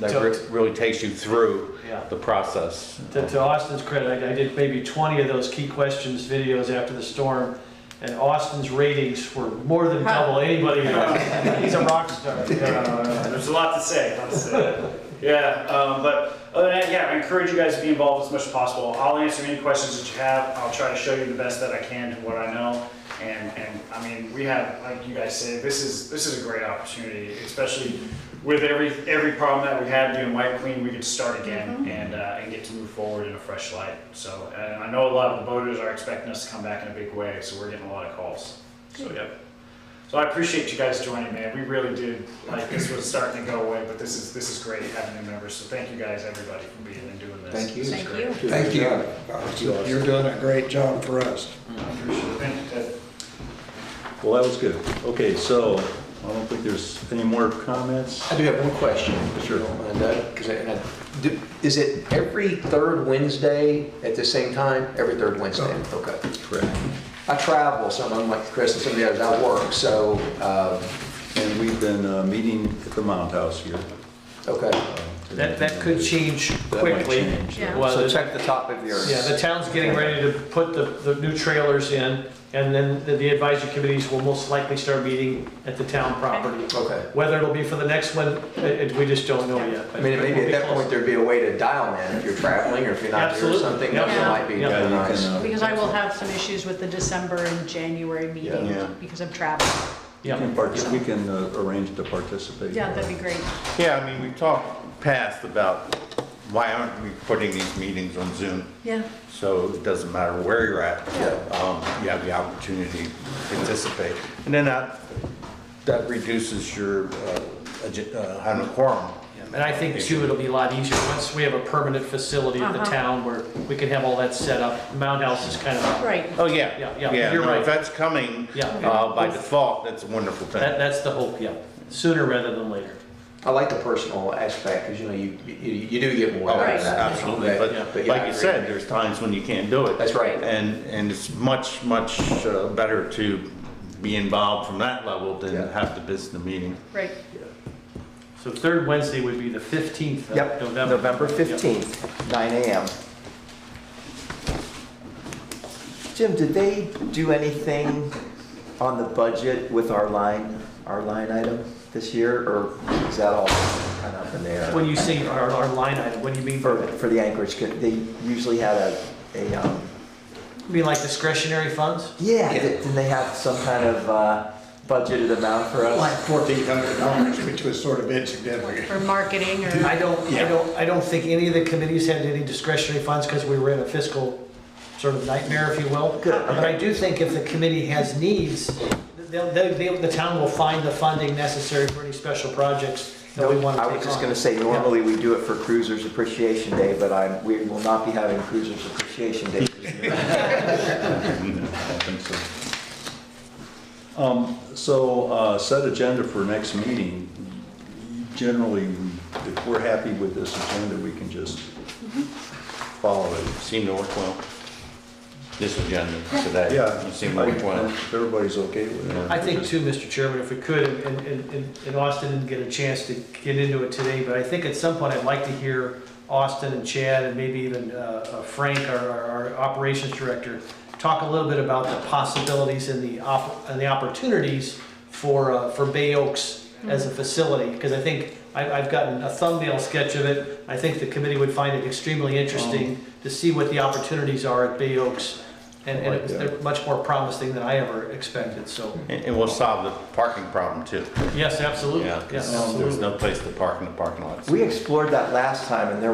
That really takes you through Yeah. the process. To Austin's credit, I did maybe 20 of those key questions videos after the storm, and Austin's ratings were more than double anybody else. He's a rock star. There's a lot to say, Yeah, but other than that, yeah, I encourage you guys to be involved as much as possible. I'll answer any questions that you have. I'll try to show you the best that I can to what I know. And I mean, we have, like you guys say, this is a great opportunity, especially with every problem that we had doing White Queen, we get to start again and get to move forward in a fresh light. So, and I know a lot of the boaters are expecting us to come back in a big way, so we're getting a lot of calls. So, yep. So I appreciate you guys joining, man. We really did, like, this was starting to go away, but this is great having new members. So thank you guys, everybody, for being and doing this. Thank you. This is Thank great. you. Thank you. You're doing a great job for us. I appreciate it. Thank you, Ted. Well, that was good. Okay, so I don't think there's any more comments. I do have one question. Sure. Is it every third Wednesday at the same time? Every third Wednesday? Okay. Correct. I travel, so I'm like Chris and some of the others, I work, so, And we've been meeting at the Mount House here. okay. That could change That might quickly. change. Yeah. Well, so the- check the top of yours. Yeah, the town's getting ready to put the new trailers in, and then the advisory committees will most likely start meeting at the town property. Okay. Whether it'll be for the next one, we just don't know yet. I mean, maybe at that point, there'd be a way to dial in if you're traveling, or if you're not here or Absolutely. something, Yeah. that might be Yeah. kind of Yeah, you nice. can, Because I will have some issues with the December and January meeting Yeah. because of travel. We can arrange to participate. Yeah, that'd be great. Yeah, I mean, we talked past about why aren't we putting these meetings on Zoom? Yeah. So it doesn't matter where you're at, you have the opportunity to participate. And then that reduces your having a quorum. And I think too, it'll be a lot easier once we have a permanent facility at the town where we can have all that set up. Mount House is kind of, Right. Oh, yeah. Yeah, you're no, right. If that's coming Yeah. by default, that's a wonderful thing. that's the hope, yeah. Sooner rather than later. I like the personal aspect, because, you know, you do get more Oh, out Right. of that. absolutely. But- Yeah. but yeah, I Like you agree. said, there's times when you can't do it. That's right. And it's much better to be involved from that level than Yeah. have to miss the meeting. Right. So third Wednesday would be the 15th of Yep, November. November 15th, 9 a.m. Jim, did they do anything on the budget with our line item this year, or is that all kind of up in the air? When you say our line item, what do you mean by that? For the Anchorage, they usually had You mean like discretionary funds? didn't they have some kind of, budgeted amount for us? Like $1,400, which was sort of insignificant. For marketing or? I don't think any of the committees had any discretionary funds because we were in a fiscal sort of nightmare, if you will. Good. But I do think if the committee has needs, the town will find the funding necessary for any special projects that we want to take I on. was just gonna say, normally we do it for Cruisers Appreciation Day, but we will not be having Cruisers Appreciation Day this year. I think so. Set agenda for next meeting. Generally, if we're happy with this agenda, we can just follow it. Seemed to work well. This agenda today. Yeah. It seemed to work well. If everybody's okay with it. I think too, Mr. Chairman, if we could, and Austin didn't get a chance to get into it today, but I think at some point I'd like to hear Austin and Chad and maybe even Frank, our operations director, talk a little bit about the possibilities and the opportunities for Bay Oaks as a facility, because I think I've gotten a thumbnail sketch of it. I think the committee would find it extremely interesting to see what the opportunities are at Bay Oaks. And they're much more promising than I ever expected, so. And we'll solve the parking problem too. Yes, absolutely. Yeah, 'cause there's no place to park in the parking lots. We explored that last time, and there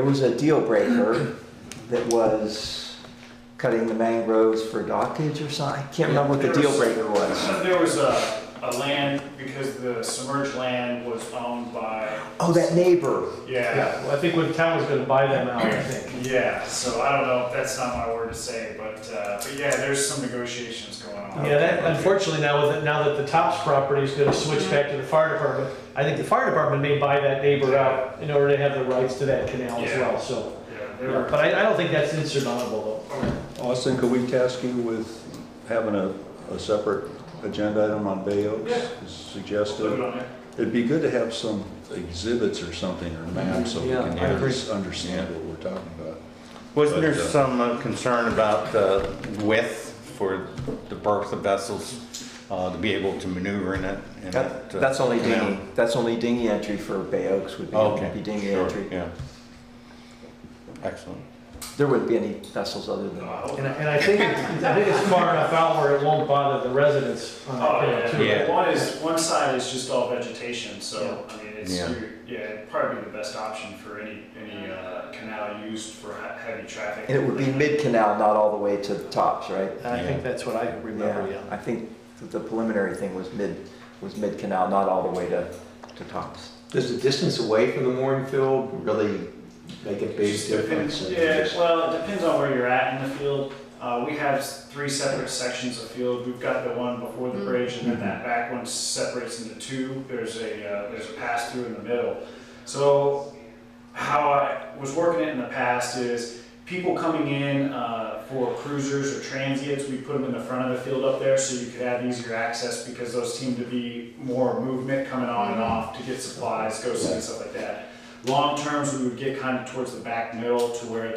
was a deal breaker that was cutting the mangroves for dockage or something. I can't remember what the deal breaker was. There was a land, because the submerged land was owned by. Oh, that neighbor. Yeah, Well, I think the town was gonna buy them out, I think. yeah, so I don't know, if that's not my word to say, but yeah, there's some negotiations going on. Yeah, that, unfortunately, now that the Tops property is gonna switch back to the fire department, I think the fire department may buy that neighbor out in order to have the rights to that canal as Yeah. well, so. Yeah, they were. But I don't think that's insurmountable though. Austin, could we task you with having a separate agenda item on Bay Oaks? Yeah. As Put it suggested. on there. It'd be good to have some exhibits or something, or maps, so we Yeah, can I agree. understand what we're talking about. Wasn't there But, some concern about width for the berth of vessels to be able to maneuver in it? That's only canal? dinghy. That's only dinghy entry for Bay Oaks would be, Okay. be dinghy Sure, entry. yeah. Excellent. There wouldn't be any vessels other than. And I think it's far enough out where it won't bother the residents on that Oh, canal yeah, too. Yeah. one side is just all vegetation, so, I mean, it's, Yeah. it'd probably be the best option for any canal used for heavy traffic. And it would be mid-canal, not all the way to the Tops, right? And I think that's what I remember, yeah. I think the preliminary thing was mid-canal, not all the way to Tops. Does the distance away from the mooring field really make a big Just difference? depends, yeah, well, it depends on where you're at in the field. We have 3 separate sections of field. We've got the one before the bridge, and then that back one separates into 2. There's a pass through in the middle. So how I was working it in the past is people coming in for cruisers or transients, we put them in the front of the field up there so you could have easier access, because those seem to be more movement coming on and off to get supplies, go see and stuff like that. Long terms, we would get kind of towards the back middle to where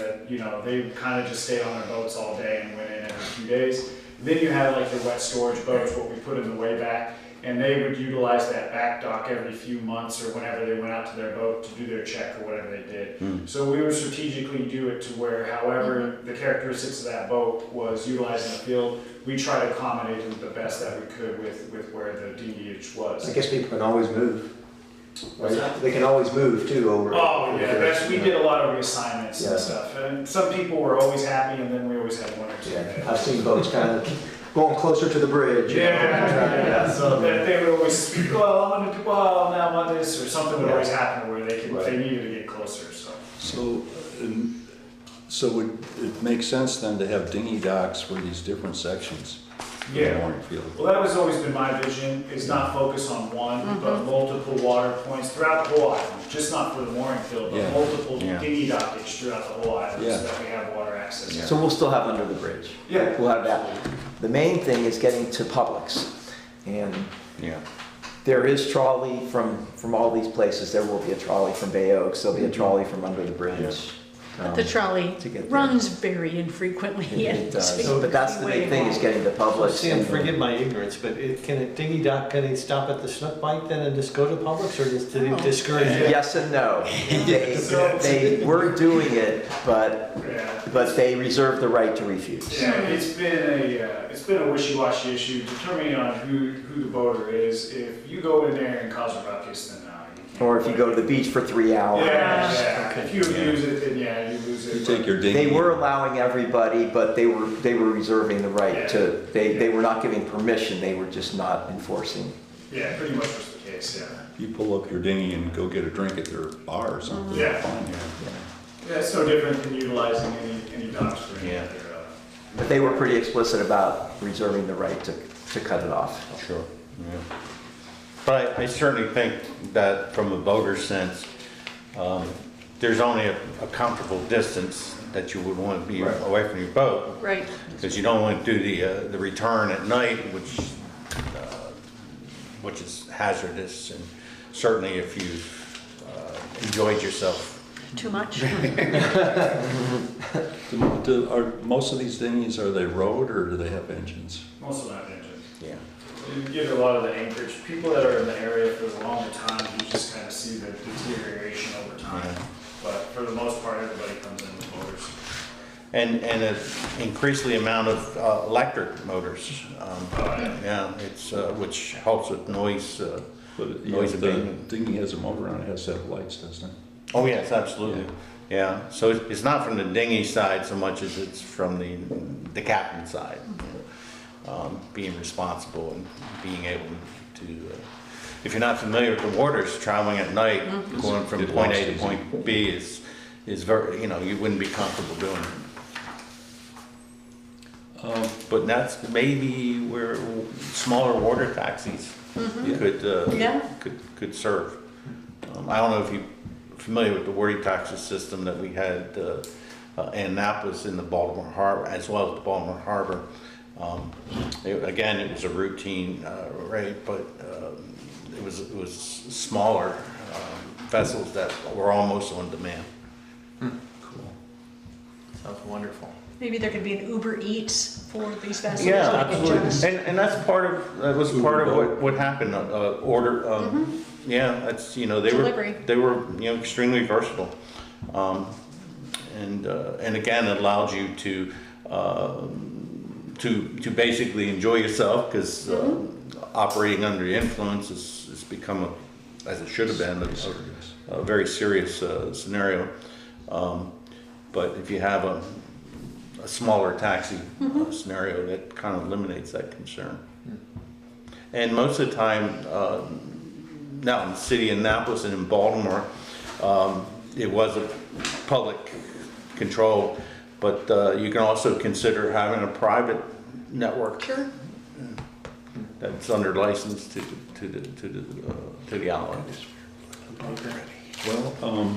they kind of just stayed on their boats all day and went in every few days. Then you have like the wet storage boats, what we put in the way back, and they would utilize that back dock every few months or whenever they went out to their boat to do their check or whatever they did. So we would strategically do it to where, however the characteristics of that boat was utilized in the field, we try to accommodate them the best that we could with where the dinghy was. I guess people can always move. Right? They can always move too over. Oh, yeah, we did a lot of reassignments Yeah. and stuff, and some people were always happy, and then we always had 1 or 2 Yeah, that- I've seen boats kind of going closer to the bridge. you know, Yeah, so they would always speak, well, I want to do, well, now I want this, or something would always happen where they needed to get closer, so. So it makes sense then to have dinghy docks for these different sections of the Yeah. mooring field. Well, that has always been my vision, is not focus on one, but multiple water points throughout the whole island, just not for the mooring field, but Yeah. multiple Yeah. dinghy dockage throughout the whole island, Yeah. so that we have water access. So we'll still have under the bridge. Yeah. We'll have that. The main thing is getting to Publix. And Yeah. there is trolley from all these places. There will be a trolley from Bay Oaks. There'll be a trolley from under the bridge. The trolley to get there. runs very infrequently. It does, So but that's the big thing, is getting the public. Sam, forgive my ignorance, but can a dinghy dock, can they stop at the Snook bike then and just go to Publix, or just do Oh. they discourage it? Yes and no. They were doing it, but they reserve the right to refuse. Yeah, it's been a wishy-washy issue determining on who the boater is. If you go in there and cause a ruckus, then you can't. Or if you go to the beach for 3 hours. Yeah. If you abuse it, then you lose it. You take your dinghy. They were allowing everybody, but they were reserving the right to, they were not giving permission, they were just not enforcing. Yeah, pretty much was the case, yeah. You pull up your dinghy and go get a drink at their bar or something. Yeah. Fine, Yeah, it's no different than utilizing any docks for any Yeah. other. But they were pretty explicit about reserving the right to cut it off. Sure. Yeah. But I certainly think that from a boater's sense, there's only a comfortable distance that you would want to be away from your boat. Right. Because you don't want to do the return at night, which is hazardous, and certainly if you've enjoyed yourself. Too much. Are most of these dinghies, are they rowed or do they have engines? Most of them have engines. Yeah. You get a lot of the anchorage, people that are in the area for the longer time, you just kind of see the deterioration over time. Yeah. But for the most part, everybody comes in with motors. And an increasingly amount of electric motors. Yeah, it's, which helps with noise. But Noise if the abatement. dinghy has a motor on it, it has to have lights, doesn't it? Oh, yes, absolutely. Yeah, so it's not from the dinghy side so much as it's from the captain's side. Being responsible and being able to, if you're not familiar with the waters, traveling at night, going from Get point lost A to easy. point B is very, you wouldn't be comfortable doing it. But that's maybe where smaller water taxis could serve. I don't know if you're familiar with the water taxi system that we had in Annapolis in the Baltimore Harbor, as well as the Baltimore Harbor. Again, it was a routine rate, but it was smaller vessels that were almost on demand. Cool. Sounds wonderful. Maybe there could be an Uber Eats for these vessels. Yeah, so they can just- absolutely. And that's that was part of what happened. Yeah, that's, they Delivery. were extremely versatile. And again, it allowed you to basically enjoy yourself, because operating under the influence has become as it should have been, a very serious scenario. But if you have a smaller taxi scenario, that kind of eliminates that concern. And most of the time, now in the city of Annapolis and in Baltimore, it was a public control, but you can also consider having a private network Sure. that's under license to the outlets. Well,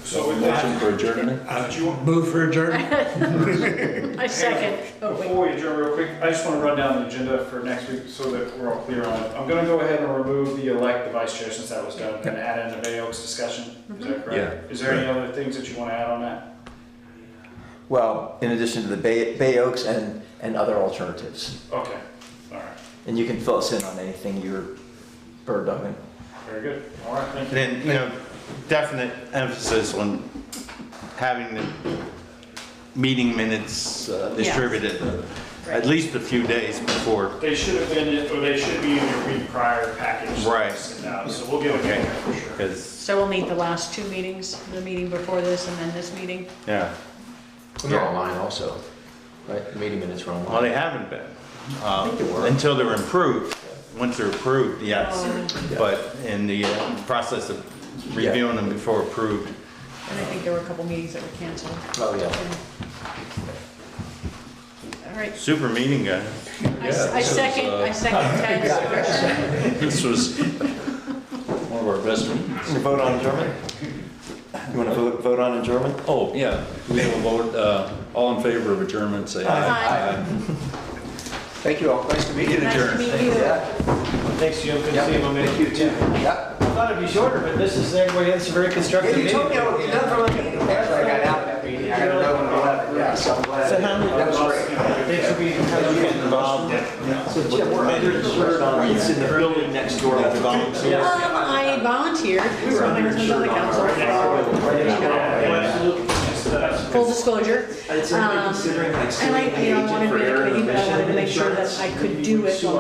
So with motion that, for adjournment? Move for adjournment? I second. Oh, wait. before we adjourn real quick, I just want to run down the agenda for next week so that we're all clear on it. I'm going to go ahead and remove the elect the vice chair since that was done, and add in the Bay Oaks discussion. Is that correct? Yeah. Is there any other things that you want to add on that? Well, in addition to the Bay Oaks and other alternatives. Okay, all right, And you can fill us in on anything you're bird dogging. very good. All right, thank you. And then, definite emphasis on having the meeting minutes distributed at least a few days before. They should have been, or they should be in your week prior package. Right. So we'll get it in there for sure. Because, So we'll need the last two meetings, the meeting before this and then this meeting. yeah, They're online also, right? The meeting minutes are online. well, they haven't been, until they're improved. Once they're approved, yes. But in the process of reviewing them before approved. And I think there were a couple meetings that were canceled. Oh, yeah. All right. Super meeting, guys. I second Ted's motion. This was one of our best meetings. You vote on adjournment? You want to vote on adjournment? Oh, yeah, we have a vote, all in favor of adjournment, say aye. Aye. Thank you all. Nice to meet you. Nice to meet you. Yeah. Thanks, Jim, good to Yeah. see you, my man. Thank you too. Yeah. I thought it'd be shorter, but this is, everybody, it's a very constructive Yeah, you meeting. told me I would be done for my meeting. After I got out of that meeting, I had to know when to let it. Yeah, so I'm glad. So how many- That was great. Thanks for being, how you getting involved. So Jim, we're under the shirt on, it's in the building next door with the volunteers. I volunteered, so my husband's on the council. Absolutely. Full disclosure. It's like considering like And I, suing the you know, I agent wanted to for be a error committee, but I wanted to make sure that insurance. I could do it while